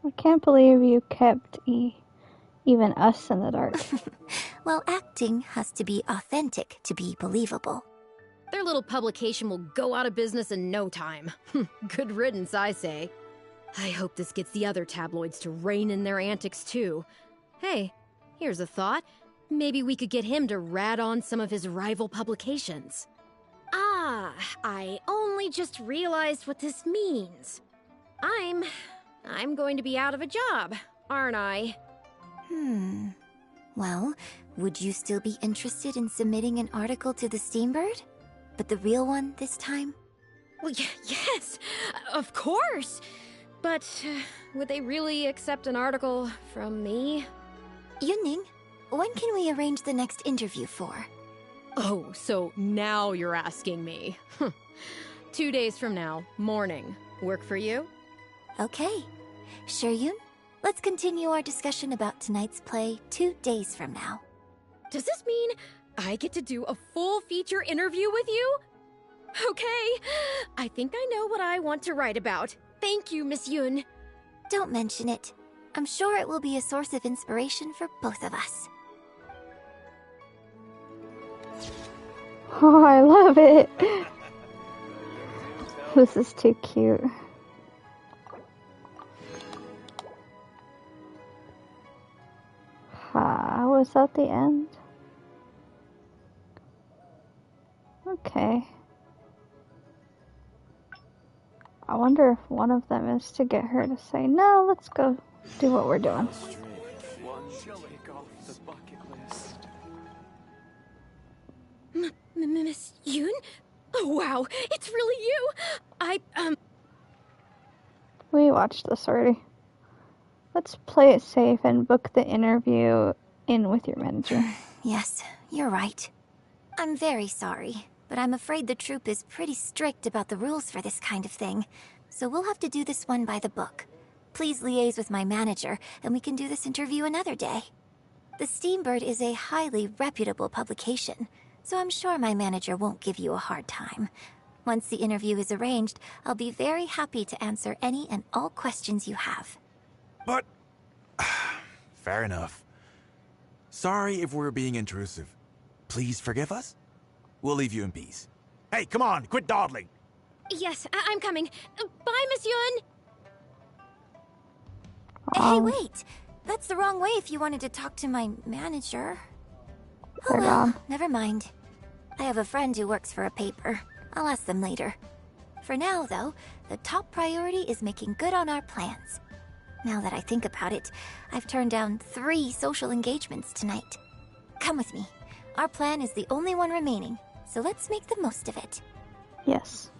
I can't believe you kept even us in the dark. Well, acting has to be authentic to be believable. Their little publication will go out of business in no time. Good riddance, I say. I hope this gets the other tabloids to rein in their antics too. Hey, here's a thought. Maybe we could get him to rat on some of his rival publications. Ah, I only just realized what this means. I'm going to be out of a job, aren't I? Well, would you still be interested in submitting an article to the Steambird? But the real one this time? Well, yes, of course. But would they really accept an article from me? Yunning, when can we arrange the next interview for? Oh, so now you're asking me. 2 days from now, morning. Work for you? Okay. Sure, Yun? Let's continue our discussion about tonight's play 2 days from now. Does this mean I get to do a full feature interview with you? Okay, I think I know what I want to write about. Thank you, Miss Yun. Don't mention it. I'm sure it will be a source of inspiration for both of us. Oh, I love it. This is too cute. Was that the end? Okay. I wonder if one of them is to get her to say, no, let's go do what we're doing. Miss Yun? Oh, wow, it's really you! We watched this already. Let's play it safe and book the interview in with your manager. Yes, you're right. I'm very sorry, but I'm afraid the troupe is pretty strict about the rules for this kind of thing, so we'll have to do this one by the book. Please liaise with my manager, and we can do this interview another day. The Steambird is a highly reputable publication, so I'm sure my manager won't give you a hard time. Once the interview is arranged, I'll be very happy to answer any and all questions you have. But... fair enough. Sorry if we're being intrusive. Please forgive us. We'll leave you in peace. Hey, come on, quit dawdling. Yes, I'm coming. Bye, Miss Yun! Hey, wait! That's the wrong way if you wanted to talk to my manager. Oh well, never mind. I have a friend who works for a paper. I'll ask them later. For now, though, the top priority is making good on our plans. Now that I think about it, I've turned down 3 social engagements tonight. Come with me. Our plan is the only one remaining, so let's make the most of it. Yes.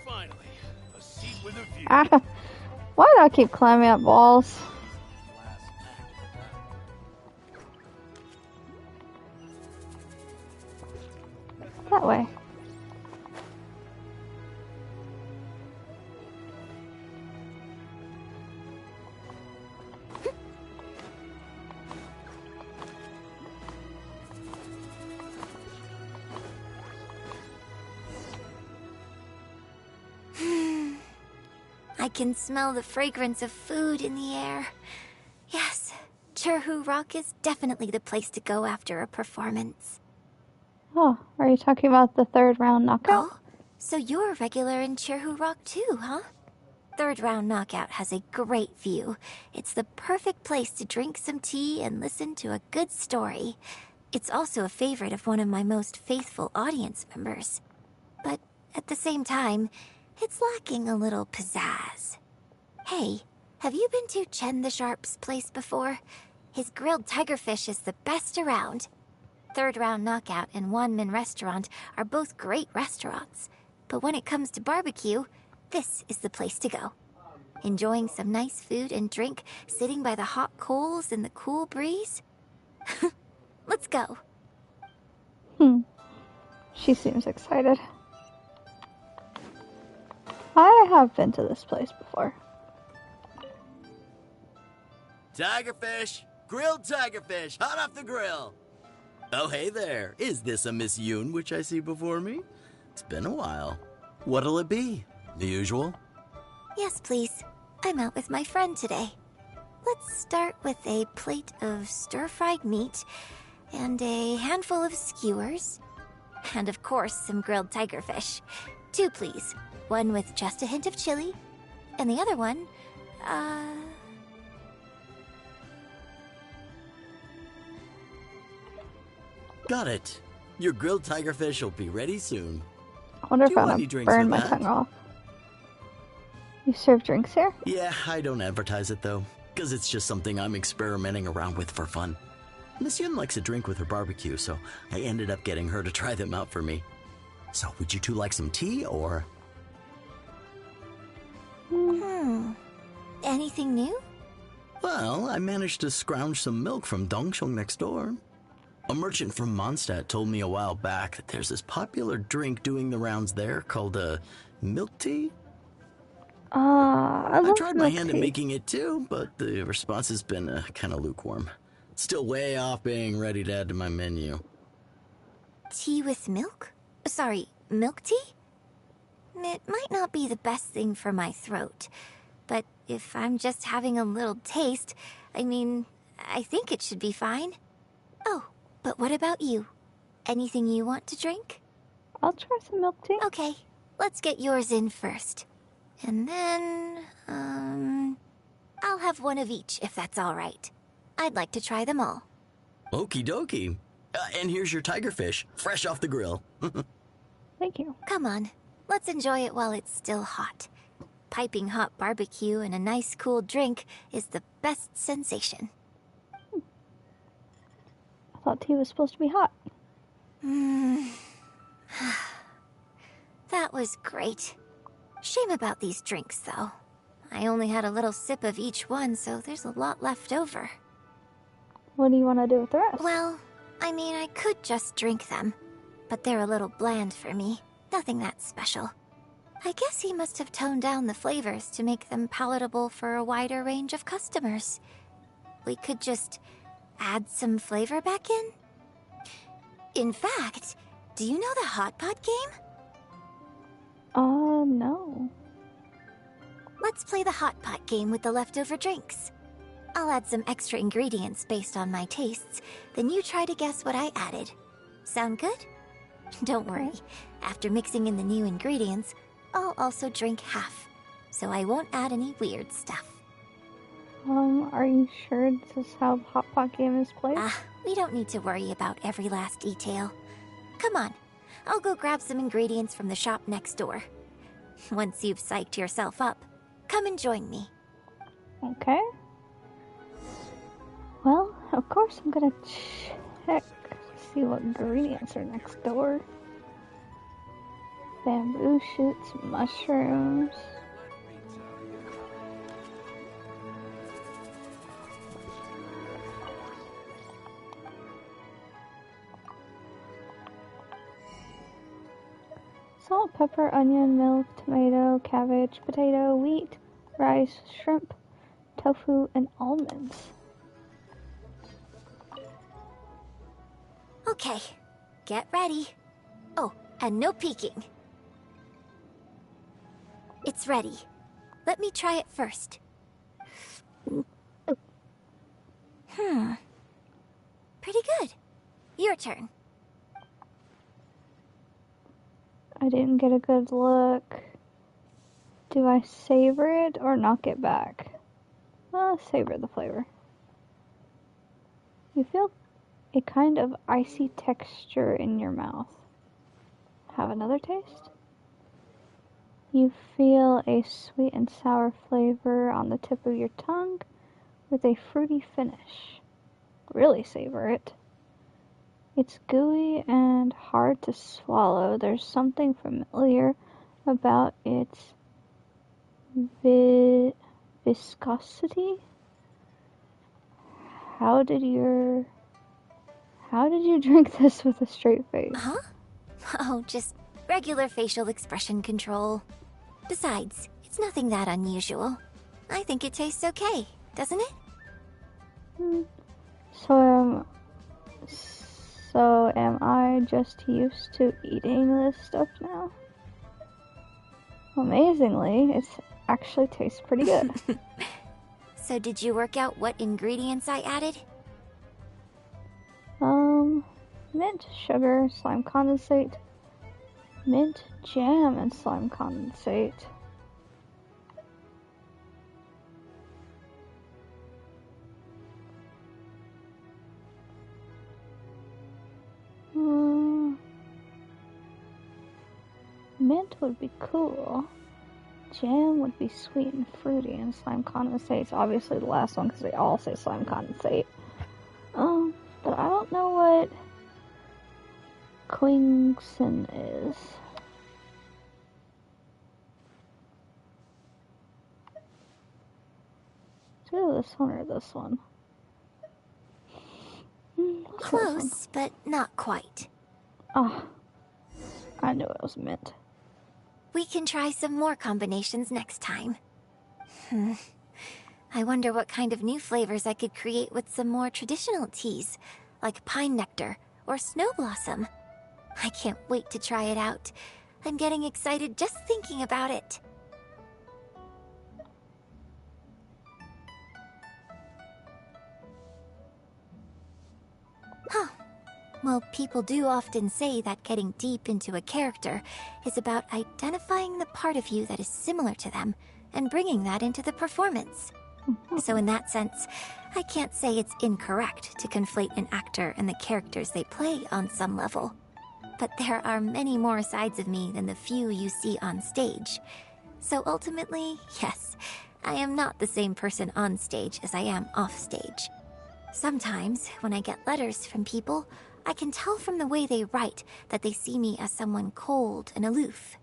Finally, a seat with a view. Why do I keep climbing up walls? That way. I can smell the fragrance of food in the air. Yes, Cherhu Rock is definitely the place to go after a performance. Oh, are you talking about the 3rd round knockout? Oh, so you're a regular in Cherhu Rock too, huh? 3rd round knockout has a great view. It's the perfect place to drink some tea and listen to a good story. It's also a favorite of one of my most faithful audience members. But at the same time, it's lacking a little pizzazz. Hey, have you been to Chen the Sharp's place before? His grilled tigerfish is the best around. 3rd round knockout and Wanmin restaurant are both great restaurants. But when it comes to barbecue, this is the place to go. Enjoying some nice food and drink, sitting by the hot coals in the cool breeze? Let's go. She seems excited. I have been to this place before. Tigerfish! Grilled tigerfish, hot off the grill! Oh, hey there. Is this a Miss Yun which I see before me? It's been a while. What'll it be? The usual? Yes, please. I'm out with my friend today. Let's start with a plate of stir-fried meat and a handful of skewers. And of course, some grilled tigerfish. 2, please. One with just a hint of chili, and the other one, Got it. Your grilled tigerfish will be ready soon. I wonder if Do you I'm want any gonna drinks burn with my that? tongue off. You serve drinks here? Yeah, I don't advertise it though, because it's just something I'm experimenting around with for fun. Miss Yun likes a drink with her barbecue, so I ended up getting her to try them out for me. So, would you two like some tea, or...? Anything new? Well, I managed to scrounge some milk from Dongsheng next door. A merchant from Mondstadt told me a while back that there's this popular drink doing the rounds there called milk tea. I love tried my milk hand at tea. making it too, but the response has been kind of lukewarm. Still way off being ready to add to my menu. Tea with milk? Sorry, milk tea? It might not be the best thing for my throat, but if I'm just having a little taste, I think it should be fine. Oh, but what about you? Anything you want to drink? I'll try some milk tea. Okay, let's get yours in first. And then, I'll have one of each if that's all right. I'd like to try them all. Okie dokie. And here's your tiger fish, fresh off the grill. Thank you. Come on, let's enjoy it while it's still hot. Piping hot barbecue and a nice cool drink is the best sensation. I thought tea was supposed to be hot. That was great. Shame about these drinks, though. I only had a little sip of each one, so there's a lot left over. What do you want to do with the rest? Well, I could just drink them, but they're a little bland for me. Nothing that special. I guess he must have toned down the flavors to make them palatable for a wider range of customers. We could just add some flavor back in? In fact, do you know the hot pot game? No. Let's play the hot pot game with the leftover drinks. I'll add some extra ingredients based on my tastes, then you try to guess what I added. Sound good? Don't worry, after mixing in the new ingredients, I'll also drink half, so I won't add any weird stuff. Are you sure this is how the hot pot game is played? We don't need to worry about every last detail. Come on, I'll go grab some ingredients from the shop next door. Once you've psyched yourself up, come and join me. Okay. Well, of course I'm gonna check to see what ingredients are next door. Bamboo shoots, mushrooms. Salt, pepper, onion, milk, tomato, cabbage, potato, wheat, rice, shrimp, tofu, and almonds. Okay, get ready. Oh, and no peeking. It's ready. Let me try it first. Pretty good. Your turn. I didn't get a good look. Do I savor it or knock it back? Savor the flavor. You feel a kind of icy texture in your mouth. Have another taste? You feel a sweet and sour flavor on the tip of your tongue with a fruity finish. Really savor it. It's gooey and hard to swallow. There's something familiar about its viscosity. How did you drink this with a straight face? Huh? Oh, just regular facial expression control. Besides, it's nothing that unusual. I think it tastes okay, doesn't it? So am I just used to eating this stuff now? Amazingly, it actually tastes pretty good. So did you work out what ingredients I added? Mint, sugar, slime condensate, mint, jam, and slime condensate. Mint would be cool. Jam would be sweet and fruity, and slime condensate's obviously the last one because they all say slime condensate. But I don't know what Quingson is. either this one or this one. Let's try this one. Close, but not quite. Ah, I knew it was mint. We can try some more combinations next time. I wonder what kind of new flavors I could create with some more traditional teas, like pine nectar or snow blossom. I can't wait to try it out. I'm getting excited just thinking about it. Huh. Well, people do often say that getting deep into a character is about identifying the part of you that is similar to them and bringing that into the performance. So in that sense, I can't say it's incorrect to conflate an actor and the characters they play on some level. But there are many more sides of me than the few you see on stage. So ultimately, yes, I am not the same person on stage as I am off stage. Sometimes, when I get letters from people, I can tell from the way they write that they see me as someone cold and aloof.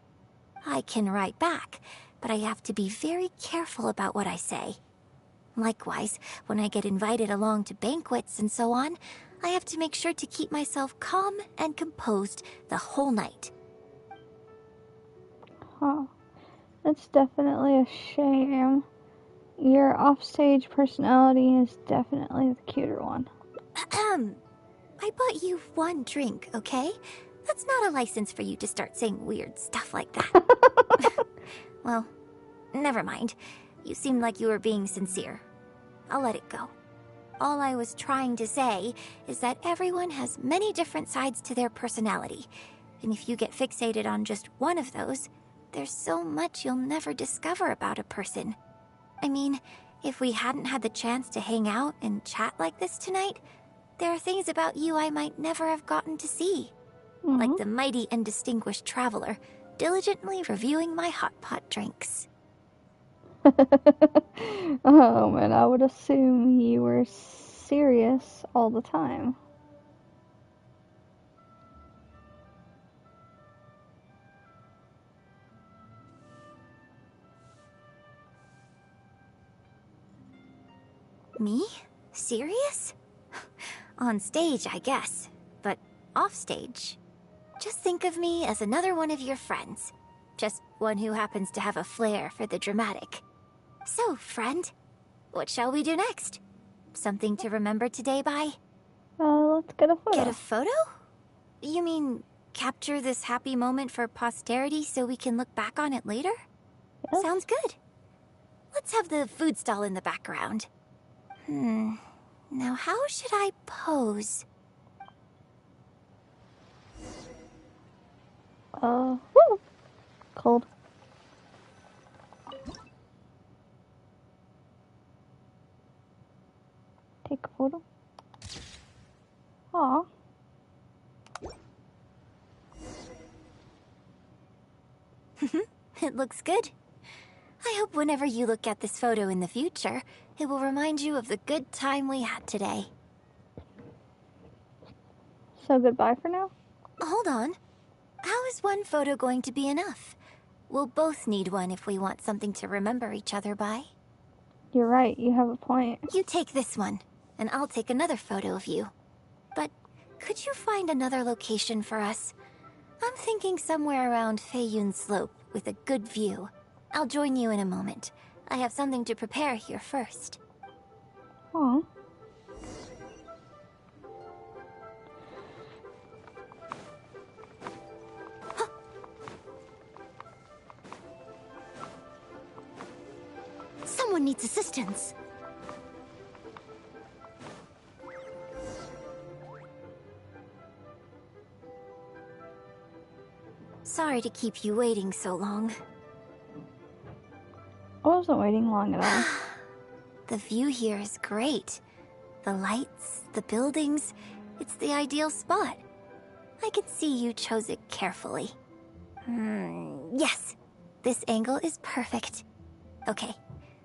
I can write back, but I have to be very careful about what I say. Likewise, when I get invited along to banquets and so on, I have to make sure to keep myself calm and composed the whole night. Huh. That's definitely a shame. Your offstage personality is definitely the cuter one. I bought you one drink, okay? That's not a license for you to start saying weird stuff like that. Well, never mind. You seemed like you were being sincere. I'll let it go. All I was trying to say is that everyone has many different sides to their personality. And if you get fixated on just one of those, there's so much you'll never discover about a person. I mean, if we hadn't had the chance to hang out and chat like this tonight, there are things about you I might never have gotten to see. Like the mighty and distinguished traveler, diligently reviewing my hot pot drinks. Oh man, I would assume you were serious all the time. Me? Serious? On stage, I guess. But off stage? Just think of me as another one of your friends. Just one who happens to have a flair for the dramatic. So, friend, what shall we do next? Something to remember today by? Let's get a photo. Get a photo? You mean capture this happy moment for posterity so we can look back on it later? Yes. Sounds good. Let's have the food stall in the background. Now how should I pose? Woo! Cold. Take a photo. Aw. It looks good. I hope whenever you look at this photo in the future, it will remind you of the good time we had today. So goodbye for now? Hold on. How is one photo going to be enough? We'll both need one if we want something to remember each other by. You're right, you have a point. You take this one, and I'll take another photo of you. But could you find another location for us? I'm thinking somewhere around Feiyun Slope with a good view. I'll join you in a moment. I have something to prepare here first. Aw. Someone needs assistance. Sorry to keep you waiting so long. I wasn't waiting long at all. The view here is great. The lights, the buildings, it's the ideal spot. I can see you chose it carefully. Yes, this angle is perfect. Okay,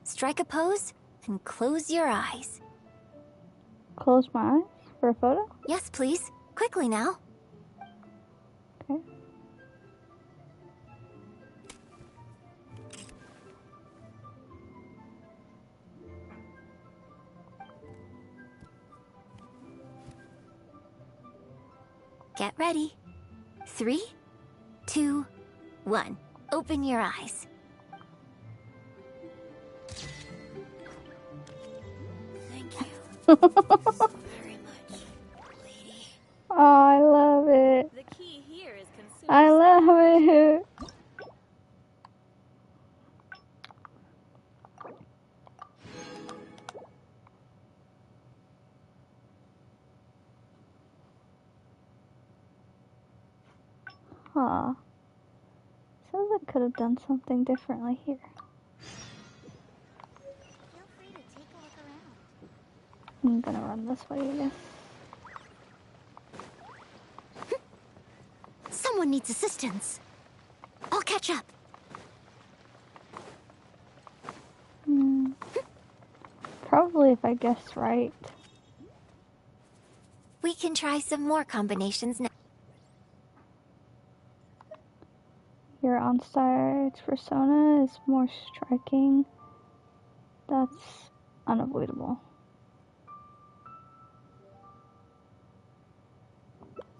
strike a pose and close your eyes. Close my eyes for a photo? Yes, please. Quickly now. Okay. Get ready. 3, 2, 1. Open your eyes. Thank you very much, lady. Oh, I love it. The key here is consumer I love it. Huh. Sounds like I could have done something differently here. Feel free to take a look around. I'm gonna run this way, I guess. Someone needs assistance. I'll catch up. Probably if I guess right. We can try some more combinations now. Your on-stage persona is more striking. That's unavoidable.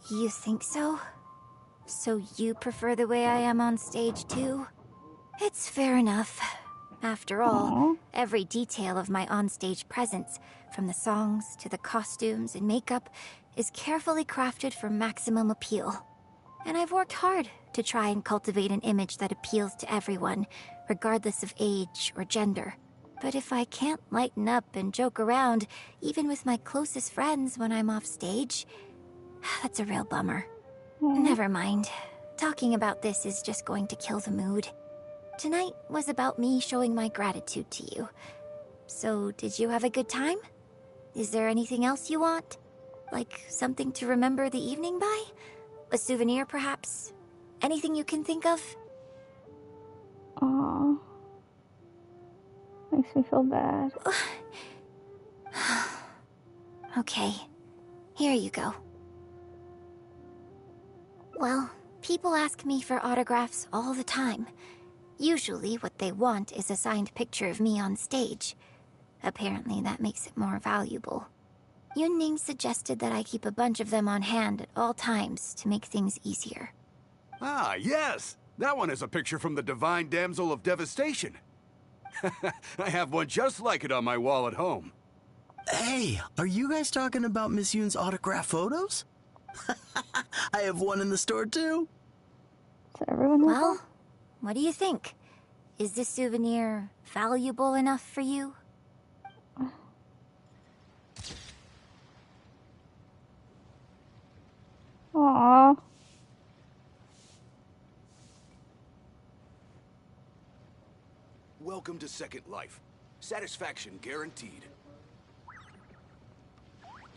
You think so? So you prefer the way I am on stage too? It's fair enough. After all, every detail of my onstage presence, from the songs to the costumes and makeup, is carefully crafted for maximum appeal. And I've worked hard to try and cultivate an image that appeals to everyone, regardless of age or gender. But if I can't lighten up and joke around, even with my closest friends when I'm off stage, that's a real bummer. Never mind. Talking about this is just going to kill the mood. Tonight was about me showing my gratitude to you. So, did you have a good time? Is there anything else you want? Like something to remember the evening by? A souvenir, perhaps? Anything you can think of? Aw. Makes me feel bad. Okay, here you go. Well, people ask me for autographs all the time. Usually what they want is a signed picture of me on stage. Apparently that makes it more valuable. Yun suggested that I keep a bunch of them on hand at all times to make things easier. Ah, yes! That one is a picture from the Divine Damsel of Devastation. I have one just like it on my wall at home. Hey, are you guys talking about Miss Yoon's autograph photos? I have one in the store too. So everyone has Well, what do you think? Is this souvenir valuable enough for you? Aww. Welcome to Second Life. Satisfaction guaranteed.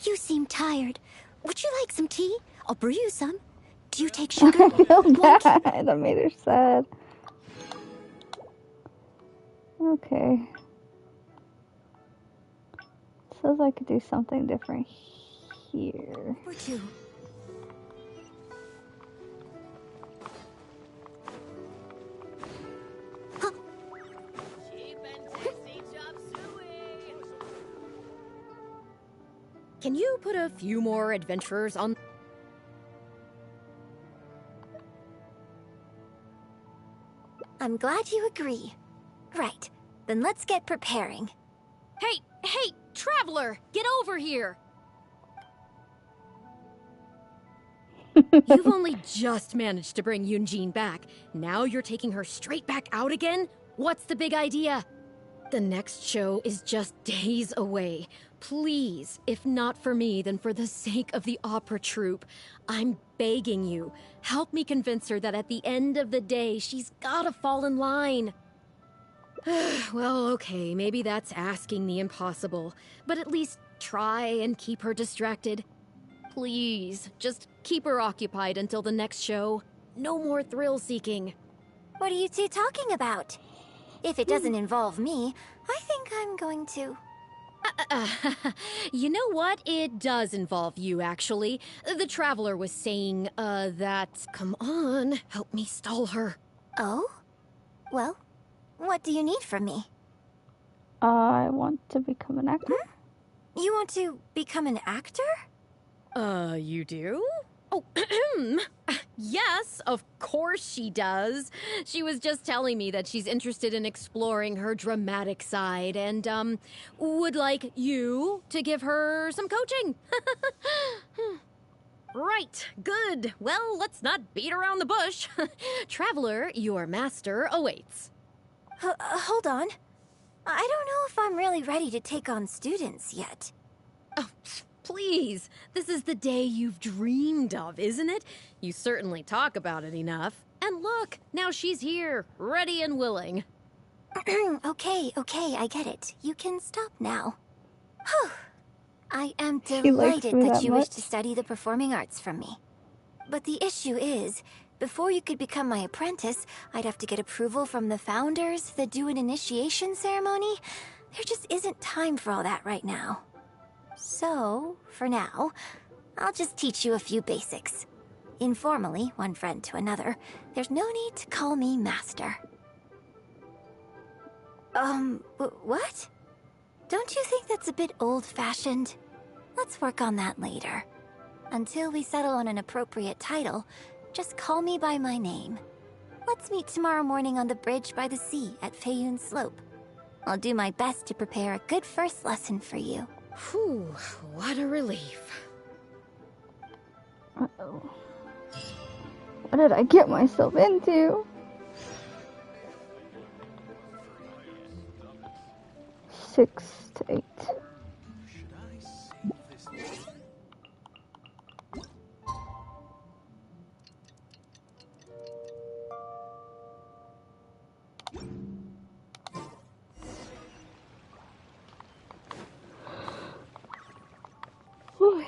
You seem tired. Would you like some tea? I'll brew you some. Do you take sugar? I feel bad. That made her sad. Okay. Says I could do something different here. Or two. Can you put a few more adventurers on? I'm glad you agree. Right, then let's get preparing. Hey, traveler, get over here! You've only just managed to bring Yun Jin back. Now you're taking her straight back out again? What's the big idea? The next show is just days away. Please, if not for me, then for the sake of the opera troupe, I'm begging you, help me convince her that at the end of the day, she's gotta fall in line. Well, okay, maybe that's asking the impossible, but at least try and keep her distracted. Please, just keep her occupied until the next show. No more thrill-seeking. What are you two talking about? If it doesn't involve me, I think I'm going to... You know what? It does involve you, actually. The Traveler was saying, that... Come on, help me stall her. Oh? Well, what do you need from me? I want to become an actor. You want to become an actor? You do? Oh, yes, of course she does. She was just telling me that she's interested in exploring her dramatic side and, would like you to give her some coaching. Right, good. Well, let's not beat around the bush. Traveler, your master awaits. Hold on. I don't know if I'm really ready to take on students yet. Oh, please. This is the day you've dreamed of, isn't it? You certainly talk about it enough. And look, now she's here, ready and willing. Okay, I get it. You can stop now. Whew. I am She likes delighted me that that you wish much. to study the performing arts from me. But the issue is, before you could become my apprentice, I'd have to get approval from the founders that do an initiation ceremony. There just isn't time for all that right now. So, for now, I'll just teach you a few basics. Informally, one friend to another, there's no need to call me master. What? Don't you think that's a bit old-fashioned? Let's work on that later. Until we settle on an appropriate title, just call me by my name. Let's meet tomorrow morning on the bridge by the sea at Feiyun Slope. I'll do my best to prepare a good first lesson for you. Whew, what a relief. Uh-oh. What did I get myself into? 6 to 8. Whew.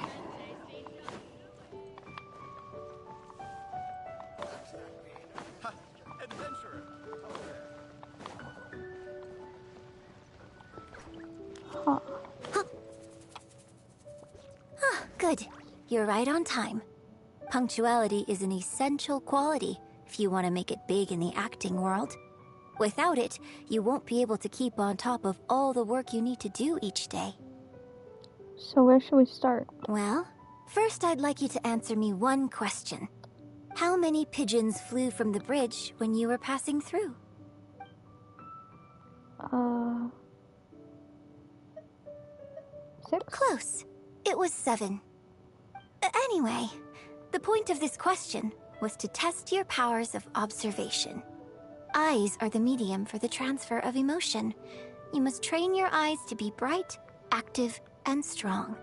Huh. Good. You're right on time. Punctuality is an essential quality if you want to make it big in the acting world. Without it, you won't be able to keep on top of all the work you need to do each day. So where should we start? Well, first I'd like you to answer me one question. How many pigeons flew from the bridge when you were passing through? 6? Close. It was 7. Anyway, the point of this question was to test your powers of observation. Eyes are the medium for the transfer of emotion. You must train your eyes to be bright, active, and strong.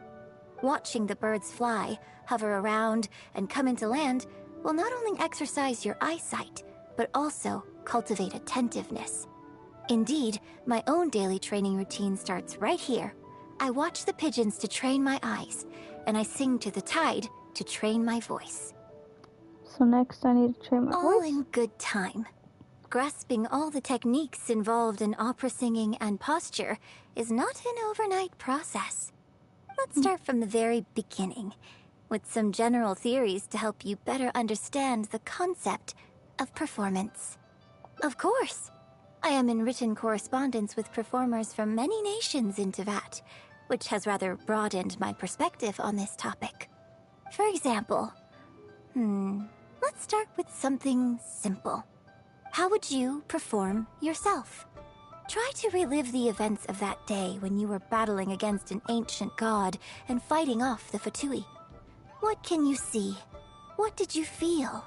Watching the birds fly, hover around, and come into land will not only exercise your eyesight, but also cultivate attentiveness. Indeed, my own daily training routine starts right here. I watch the pigeons to train my eyes, and I sing to the tide to train my voice. So next I need to train my All voice? in good time. Grasping all the techniques involved in opera singing and posture is not an overnight process. Let's start from the very beginning, with some general theories to help you better understand the concept of performance. Of course, I am in written correspondence with performers from many nations in Teyvat, which has rather broadened my perspective on this topic. For example, let's start with something simple. How would you perform yourself? Try to relive the events of that day when you were battling against an ancient god and fighting off the Fatui. What can you see? What did you feel?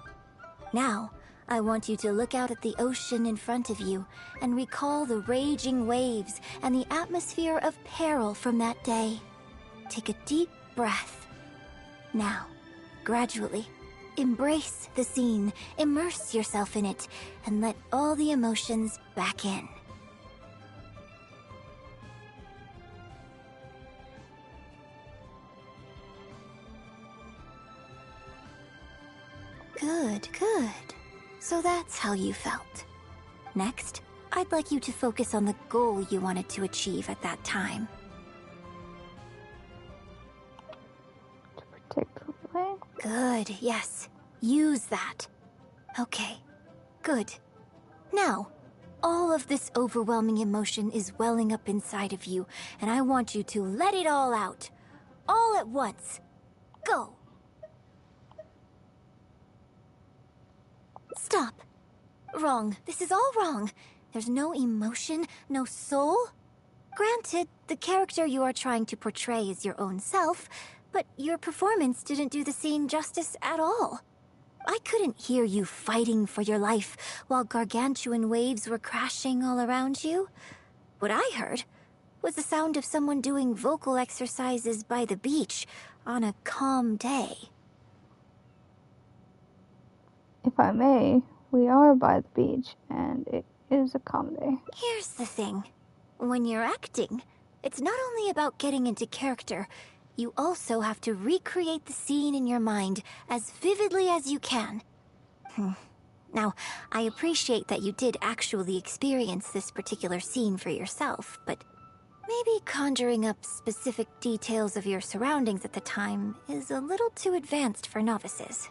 Now, I want you to look out at the ocean in front of you and recall the raging waves and the atmosphere of peril from that day. Take a deep breath. Now, gradually, embrace the scene, immerse yourself in it, and let all the emotions back in. Good, good. So that's how you felt. Next, I'd like you to focus on the goal you wanted to achieve at that time. To protect the land? Good, yes. Use that. Okay, good. Now, all of this overwhelming emotion is welling up inside of you, and I want you to let it all out. All at once. Go! Stop. Wrong. This is all wrong. There's no emotion, no soul. Granted, the character you are trying to portray is your own self, but your performance didn't do the scene justice at all. I couldn't hear you fighting for your life while gargantuan waves were crashing all around you. What I heard was the sound of someone doing vocal exercises by the beach on a calm day. If I may, we are by the beach, and it is a calm day. Here's the thing. When you're acting, it's not only about getting into character, you also have to recreate the scene in your mind as vividly as you can. Now, I appreciate that you did actually experience this particular scene for yourself, but maybe conjuring up specific details of your surroundings at the time is a little too advanced for novices.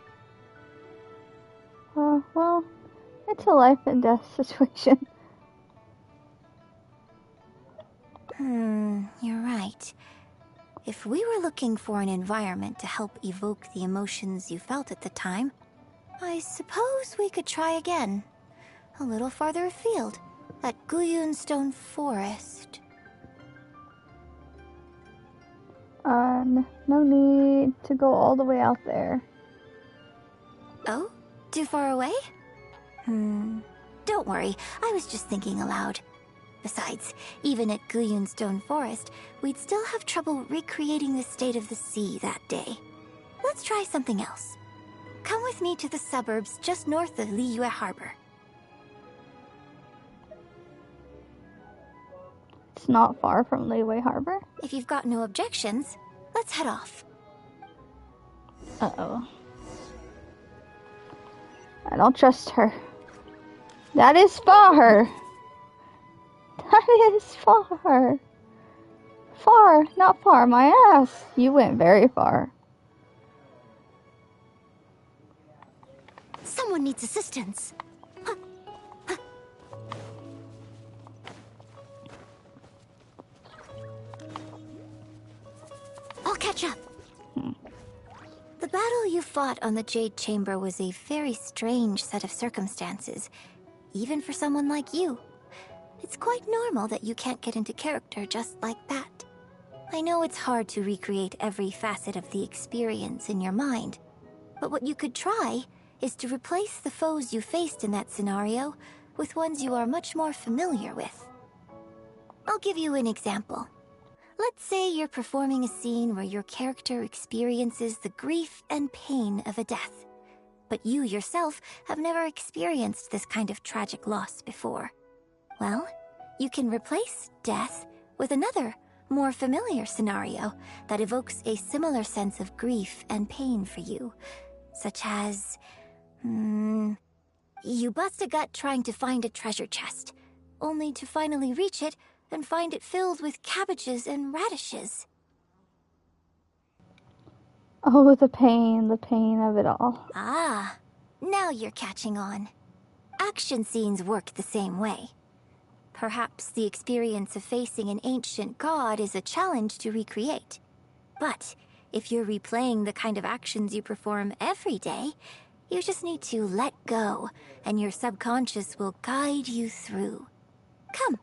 Well, it's a life and death situation. You're right. If we were looking for an environment to help evoke the emotions you felt at the time, I suppose we could try again. A little farther afield, at Guyun Stone Forest. No need to go all the way out there. Oh? Too far away? Don't worry, I was just thinking aloud. Besides, even at Guyun Stone Forest, we'd still have trouble recreating the state of the sea that day. Let's try something else. Come with me to the suburbs just north of Liyue Harbor. It's not far from Liyue Harbor. If you've got no objections, let's head off. Uh-oh. I don't trust her. That is far! That is far! Far, not far, my ass! You went very far. Someone needs assistance. I'll catch up. The battle you fought on the Jade Chamber was a very strange set of circumstances, even for someone like you. It's quite normal that you can't get into character just like that. I know it's hard to recreate every facet of the experience in your mind, but what you could try is to replace the foes you faced in that scenario with ones you are much more familiar with. I'll give you an example. Let's say you're performing a scene where your character experiences the grief and pain of a death, but you yourself have never experienced this kind of tragic loss before. Well, you can replace death with another, more familiar scenario that evokes a similar sense of grief and pain for you, such as... you bust a gut trying to find a treasure chest, only to finally reach it and find it filled with cabbages and radishes. Oh, the pain of it all. Ah, now you're catching on. Action scenes work the same way. Perhaps the experience of facing an ancient god is a challenge to recreate. But if you're replaying the kind of actions you perform every day, you just need to let go, and your subconscious will guide you through. Come,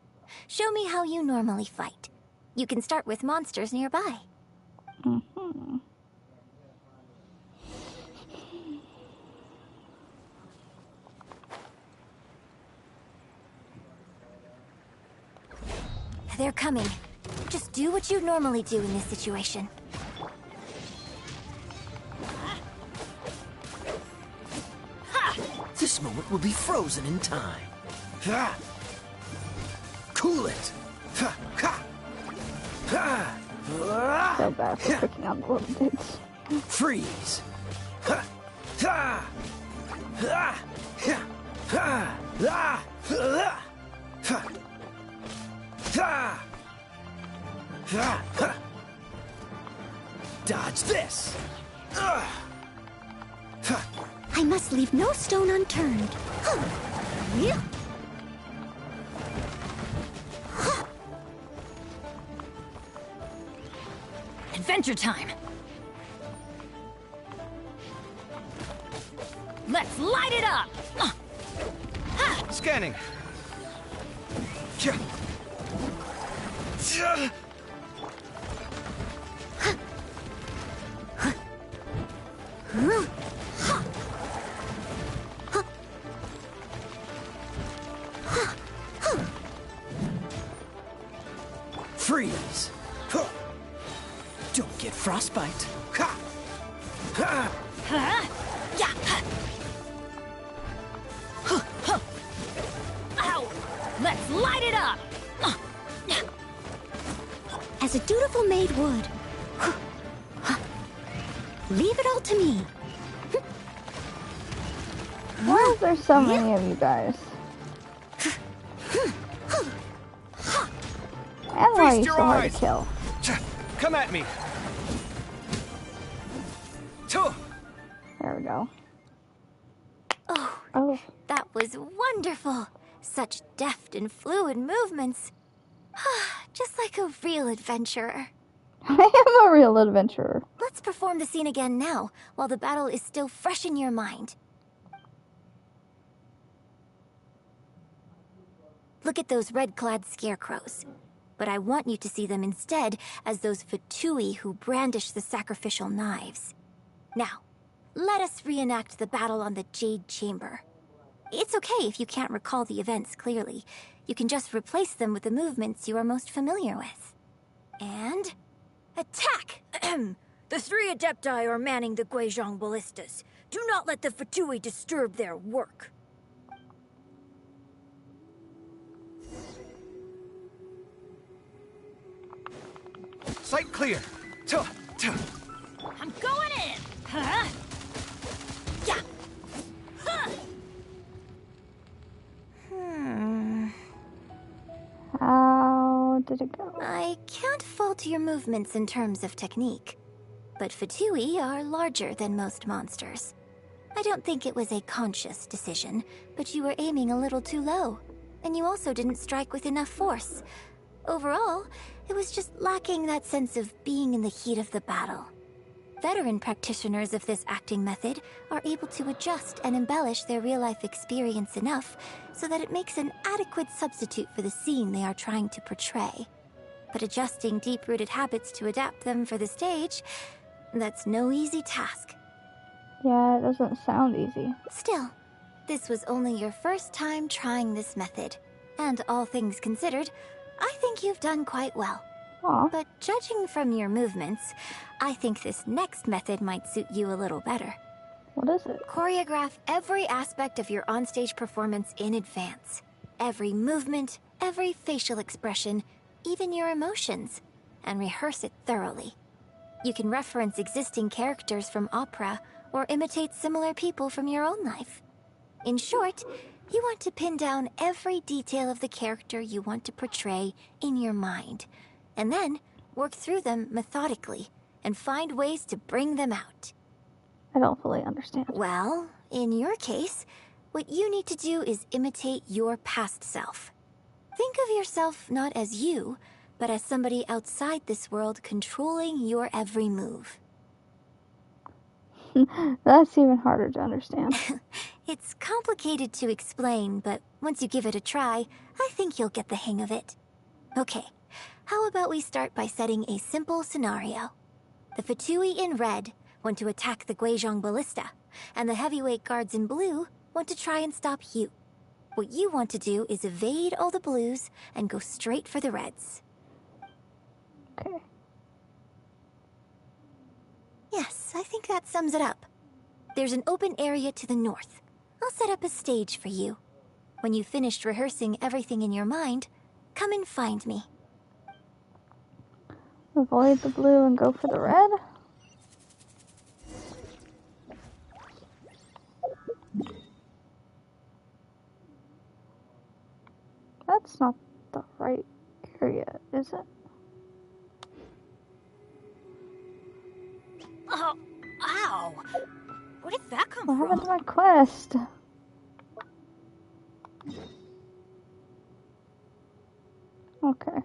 show me how you normally fight. You can start with monsters nearby. They're coming. Just do what you normally do in this situation. This moment will be frozen in time. Cool it. So bad for picking on the little dudes. Freeze. Dodge this. I must leave no stone unturned. Adventure time! Let's light it up! Scanning. Freeze! Don't get frostbite. Ow! Let's light it up! As a dutiful maid would. Leave it all to me. Why is there so many of you guys? And why are you Feast so your hard eyes. to kill? Come at me. There we go. Oh, that was wonderful. Such deft and fluid movements. Just like a real adventurer. I am a real adventurer. Let's perform the scene again now, while the battle is still fresh in your mind. Look at those red-clad scarecrows. But I want you to see them instead as those Fatui who brandish the sacrificial knives. Now, let us reenact the battle on the Jade Chamber. It's okay if you can't recall the events clearly. You can just replace them with the movements you are most familiar with. And... attack! The 3 Adepti are manning the Guizhong ballistas. Do not let the Fatui disturb their work. Sight clear. I'm going in! Huh? Yeah! How did it go? I can't fault your movements in terms of technique. But Fatui are larger than most monsters. I don't think it was a conscious decision, but you were aiming a little too low. And you also didn't strike with enough force. Overall, it was just lacking that sense of being in the heat of the battle. Veteran practitioners of this acting method are able to adjust and embellish their real-life experience enough so that it makes an adequate substitute for the scene they are trying to portray. But adjusting deep-rooted habits to adapt them for the stage, that's no easy task. Yeah, it doesn't sound easy. Still, this was only your first time trying this method, and all things considered, I think you've done quite well. Aww. But judging from your movements, I think this next method might suit you a little better. What is it? Choreograph every aspect of your onstage performance in advance. Every movement, every facial expression, even your emotions, and rehearse it thoroughly. You can reference existing characters from opera or imitate similar people from your own life. In short, you want to pin down every detail of the character you want to portray in your mind, and then work through them methodically and find ways to bring them out. I don't fully understand. Well, in your case, what you need to do is imitate your past self. Think of yourself not as you, but as somebody outside this world controlling your every move. That's even harder to understand. It's complicated to explain, but once you give it a try, I think you'll get the hang of it. Okay, how about we start by setting a simple scenario. The Fatui in red want to attack the Guizhong ballista, and the heavyweight guards in blue want to try and stop you. What you want to do is evade all the blues and go straight for the reds. Okay. Yes, I think that sums it up. There's an open area to the north. I'll set up a stage for you. When you've finished rehearsing everything in your mind, come and find me. Avoid the blue and go for the red? That's not the right area, is it? Oh, ow! Where did that come What from? happened to my quest? Okay.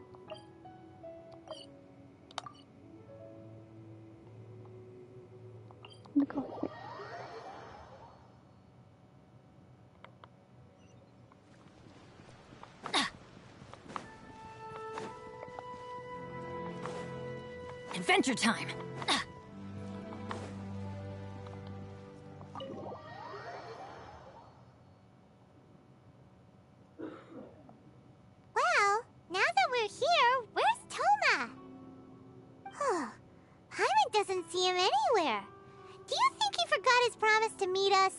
I'm gonna go here. Adventure time! Well, now that we're here, where's Toma? Paimon doesn't see him anywhere. Do you think he forgot his promise to meet us?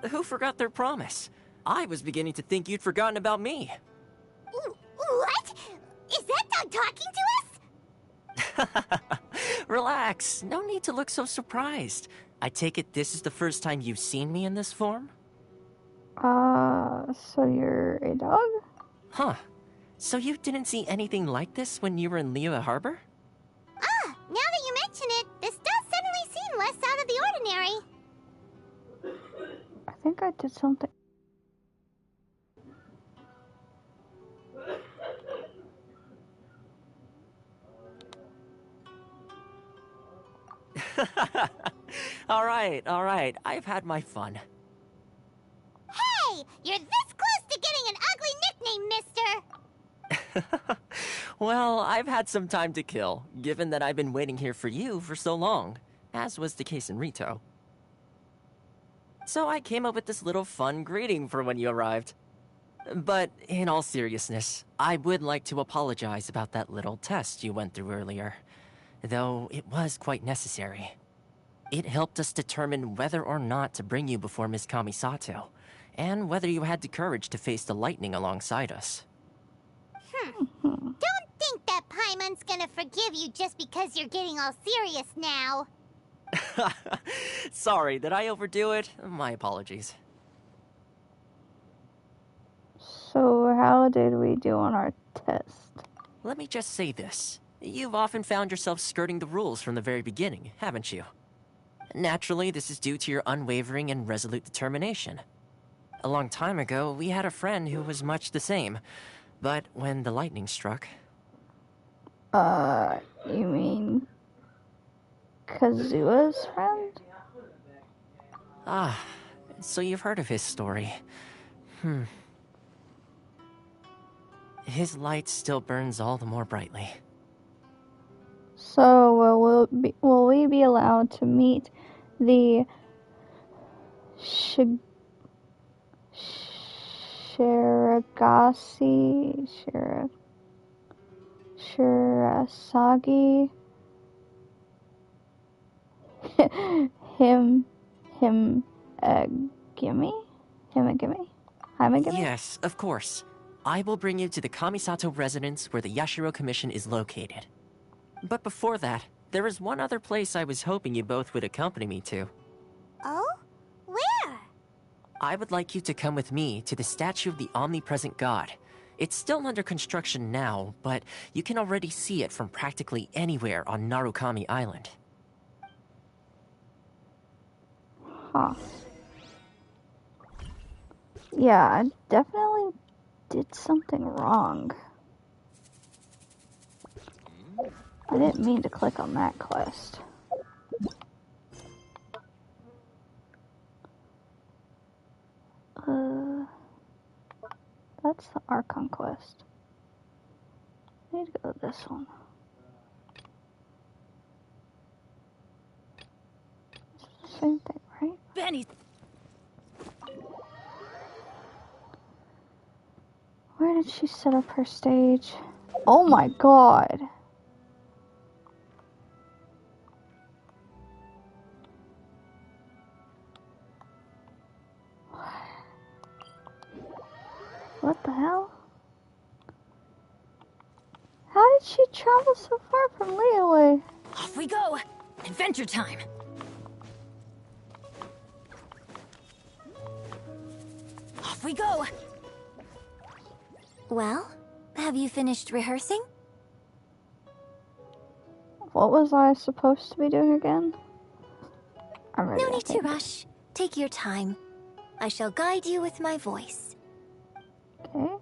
Who forgot their promise? I was beginning to think you'd forgotten about me. What? Is that dog talking to us? Relax. No need to look so surprised. I take it this is the first time you've seen me in this form? So you're a dog? Huh. So you didn't see anything like this when you were in Liyue Harbor? Now that you mention it, this does suddenly seem less out of the ordinary. I think I did something. All right. I've had my fun. Hey! You're this close to getting an ugly nickname, mister! Well, I've had some time to kill, given that I've been waiting here for you for so long, as was the case in Rito. So I came up with this little fun greeting for when you arrived. But in all seriousness, I would like to apologize about that little test you went through earlier, though it was quite necessary. It helped us determine whether or not to bring you before Miss Kamisato, and whether you had the courage to face the lightning alongside us. Don't think that Paimon's gonna forgive you just because you're getting all serious now. Sorry, did I overdo it? My apologies. So how did we do on our test? Let me just say this. You've often found yourself skirting the rules from the very beginning, haven't you? Naturally, this is due to your unwavering and resolute determination. A long time ago, we had a friend who was much the same. But when the lightning struck... You mean... Kazua's friend? Ah, so you've heard of his story. His light still burns all the more brightly. So, will we be allowed to meet the Shirasagi? Himagimi? Yes, of course. I will bring you to the Kamisato residence where the Yashiro Commission is located. But before that, there is one other place I was hoping you both would accompany me to. Oh? Where? I would like you to come with me to the statue of the omnipresent god. It's still under construction now, but you can already see it from practically anywhere on Narukami Island. Huh. Yeah, I definitely did something wrong. I didn't mean to click on that quest. That's the Archon quest. I need to go to this one. It's the same thing, right? Benny! Where did she set up her stage? Oh my god! What the hell? How did she travel so far from Liyue? Off we go! Adventure time! Off we go! Well, have you finished rehearsing? What was I supposed to be doing again? I'm ready. No need to rush. Take your time. I shall guide you with my voice. Okay.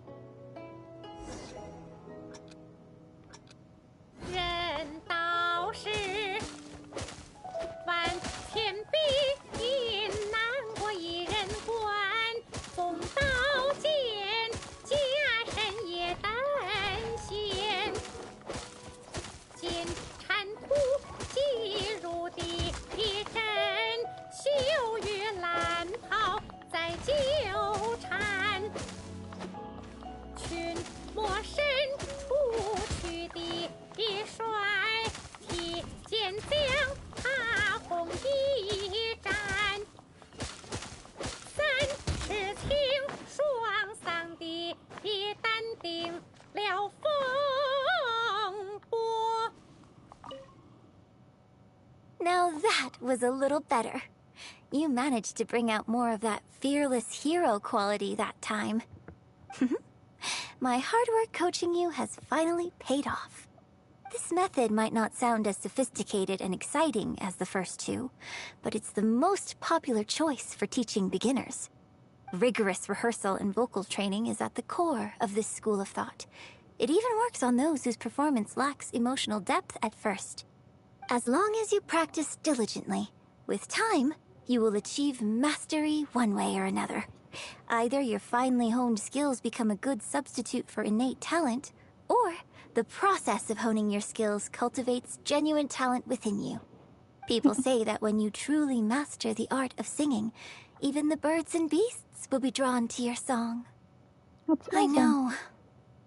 人道是万千比引南国一人观，风刀剑家神也担心，金蝉脱 that was a little better. You managed to bring out more of that fearless hero quality that time. My hard work coaching you has finally paid off. This method might not sound as sophisticated and exciting as the first two, but it's the most popular choice for teaching beginners. Rigorous rehearsal and vocal training is at the core of this school of thought. It even works on those whose performance lacks emotional depth at first. As long as you practice diligently, with time, you will achieve mastery one way or another. Either your finely honed skills become a good substitute for innate talent, or the process of honing your skills cultivates genuine talent within you. People say that when you truly master the art of singing, even the birds and beasts will be drawn to your song. That's awesome. I know.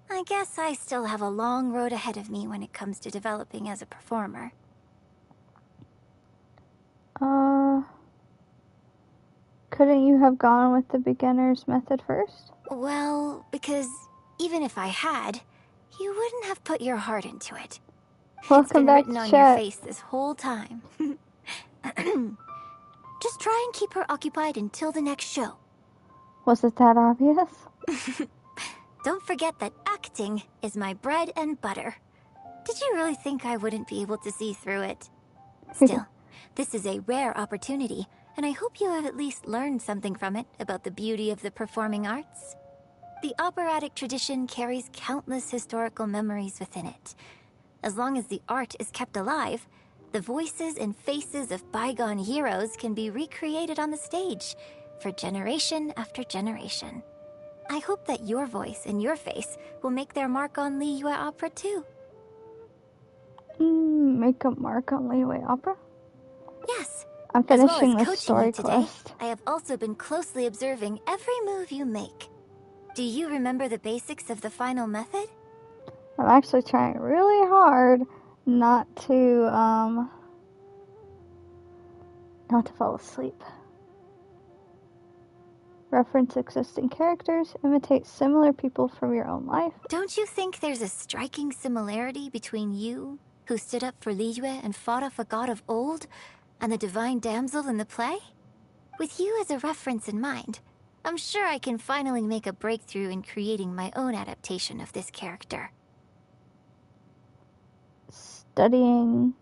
I guess I still have a long road ahead of me when it comes to developing as a performer. Couldn't you have gone with the beginner's method first? Well, because even if I had, you wouldn't have put your heart into it. It's been written on your face this whole time. Just try and keep her occupied until the next show. Was it that obvious? Don't forget that acting is my bread and butter. Did you really think I wouldn't be able to see through it? Still, this is a rare opportunity, and I hope you have at least learned something from it about the beauty of the performing arts. The operatic tradition carries countless historical memories within it. As long as the art is kept alive, the voices and faces of bygone heroes can be recreated on the stage for generation after generation. I hope that your voice and your face will make their mark on Liyue Opera too. Make a mark on Liyue Opera? Yes. I'm finishing the story Today, quest. I have also been closely observing every move you make. Do you remember the basics of the final method? I'm actually trying really hard not to fall asleep. Reference existing characters, imitate similar people from your own life. Don't you think there's a striking similarity between you, who stood up for Liyue and fought off a god of old, and the divine damsel in the play? With you as a reference in mind, I'm sure I can finally make a breakthrough in creating my own adaptation of this character. Studying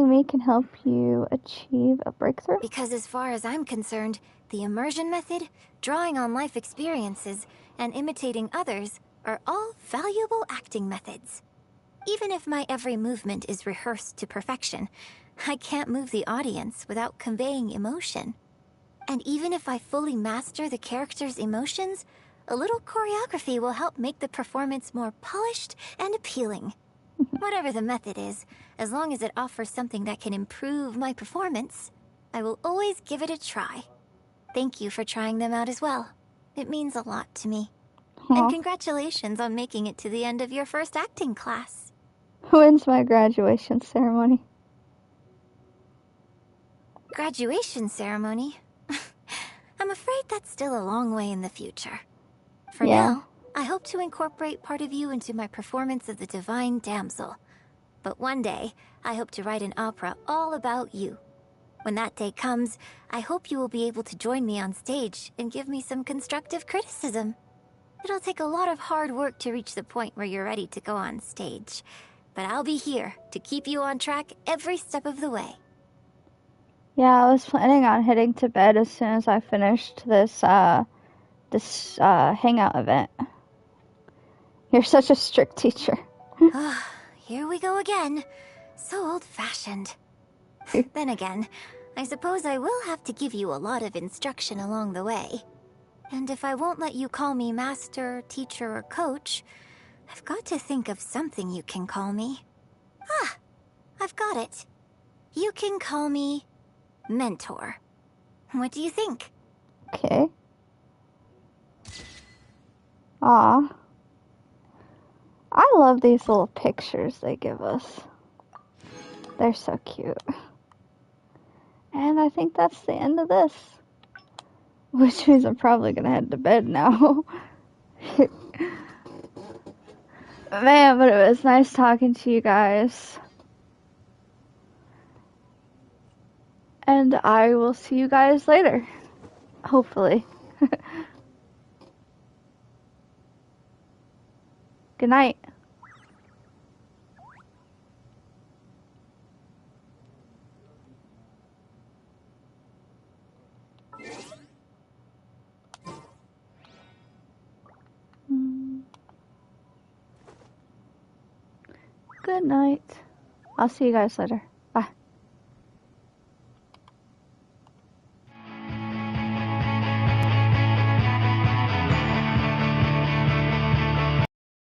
me can help you achieve a breakthrough? Because as far as I'm concerned, the immersion method, drawing on life experiences, and imitating others are all valuable acting methods. Even if my every movement is rehearsed to perfection, I can't move the audience without conveying emotion. And even if I fully master the character's emotions, a little choreography will help make the performance more polished and appealing. Whatever the method is, as long as it offers something that can improve my performance, I will always give it a try. Thank you for trying them out as well. It means a lot to me. And congratulations on making it to the end of your first acting class. When's my graduation ceremony? Graduation ceremony? I'm afraid that's still a long way in the future. For Yeah. now, I hope to incorporate part of you into my performance of the Divine Damsel. But one day, I hope to write an opera all about you. When that day comes, I hope you will be able to join me on stage and give me some constructive criticism. It'll take a lot of hard work to reach the point where you're ready to go on stage. But I'll be here to keep you on track every step of the way. Yeah, I was planning on heading to bed as soon as I finished this hangout event. You're such a strict teacher. Here we go again. So old-fashioned. Then again, I suppose I will have to give you a lot of instruction along the way. And if I won't let you call me master, teacher, or coach, I've got to think of something you can call me. I've got it. You can call me mentor. What do you think? Okay. Aw. I love these little pictures they give us. They're so cute. And I think that's the end of this. Which means I'm probably gonna head to bed now. Man, but it was nice talking to you guys. And I will see you guys later. Hopefully. Good night. Good night. I'll see you guys later.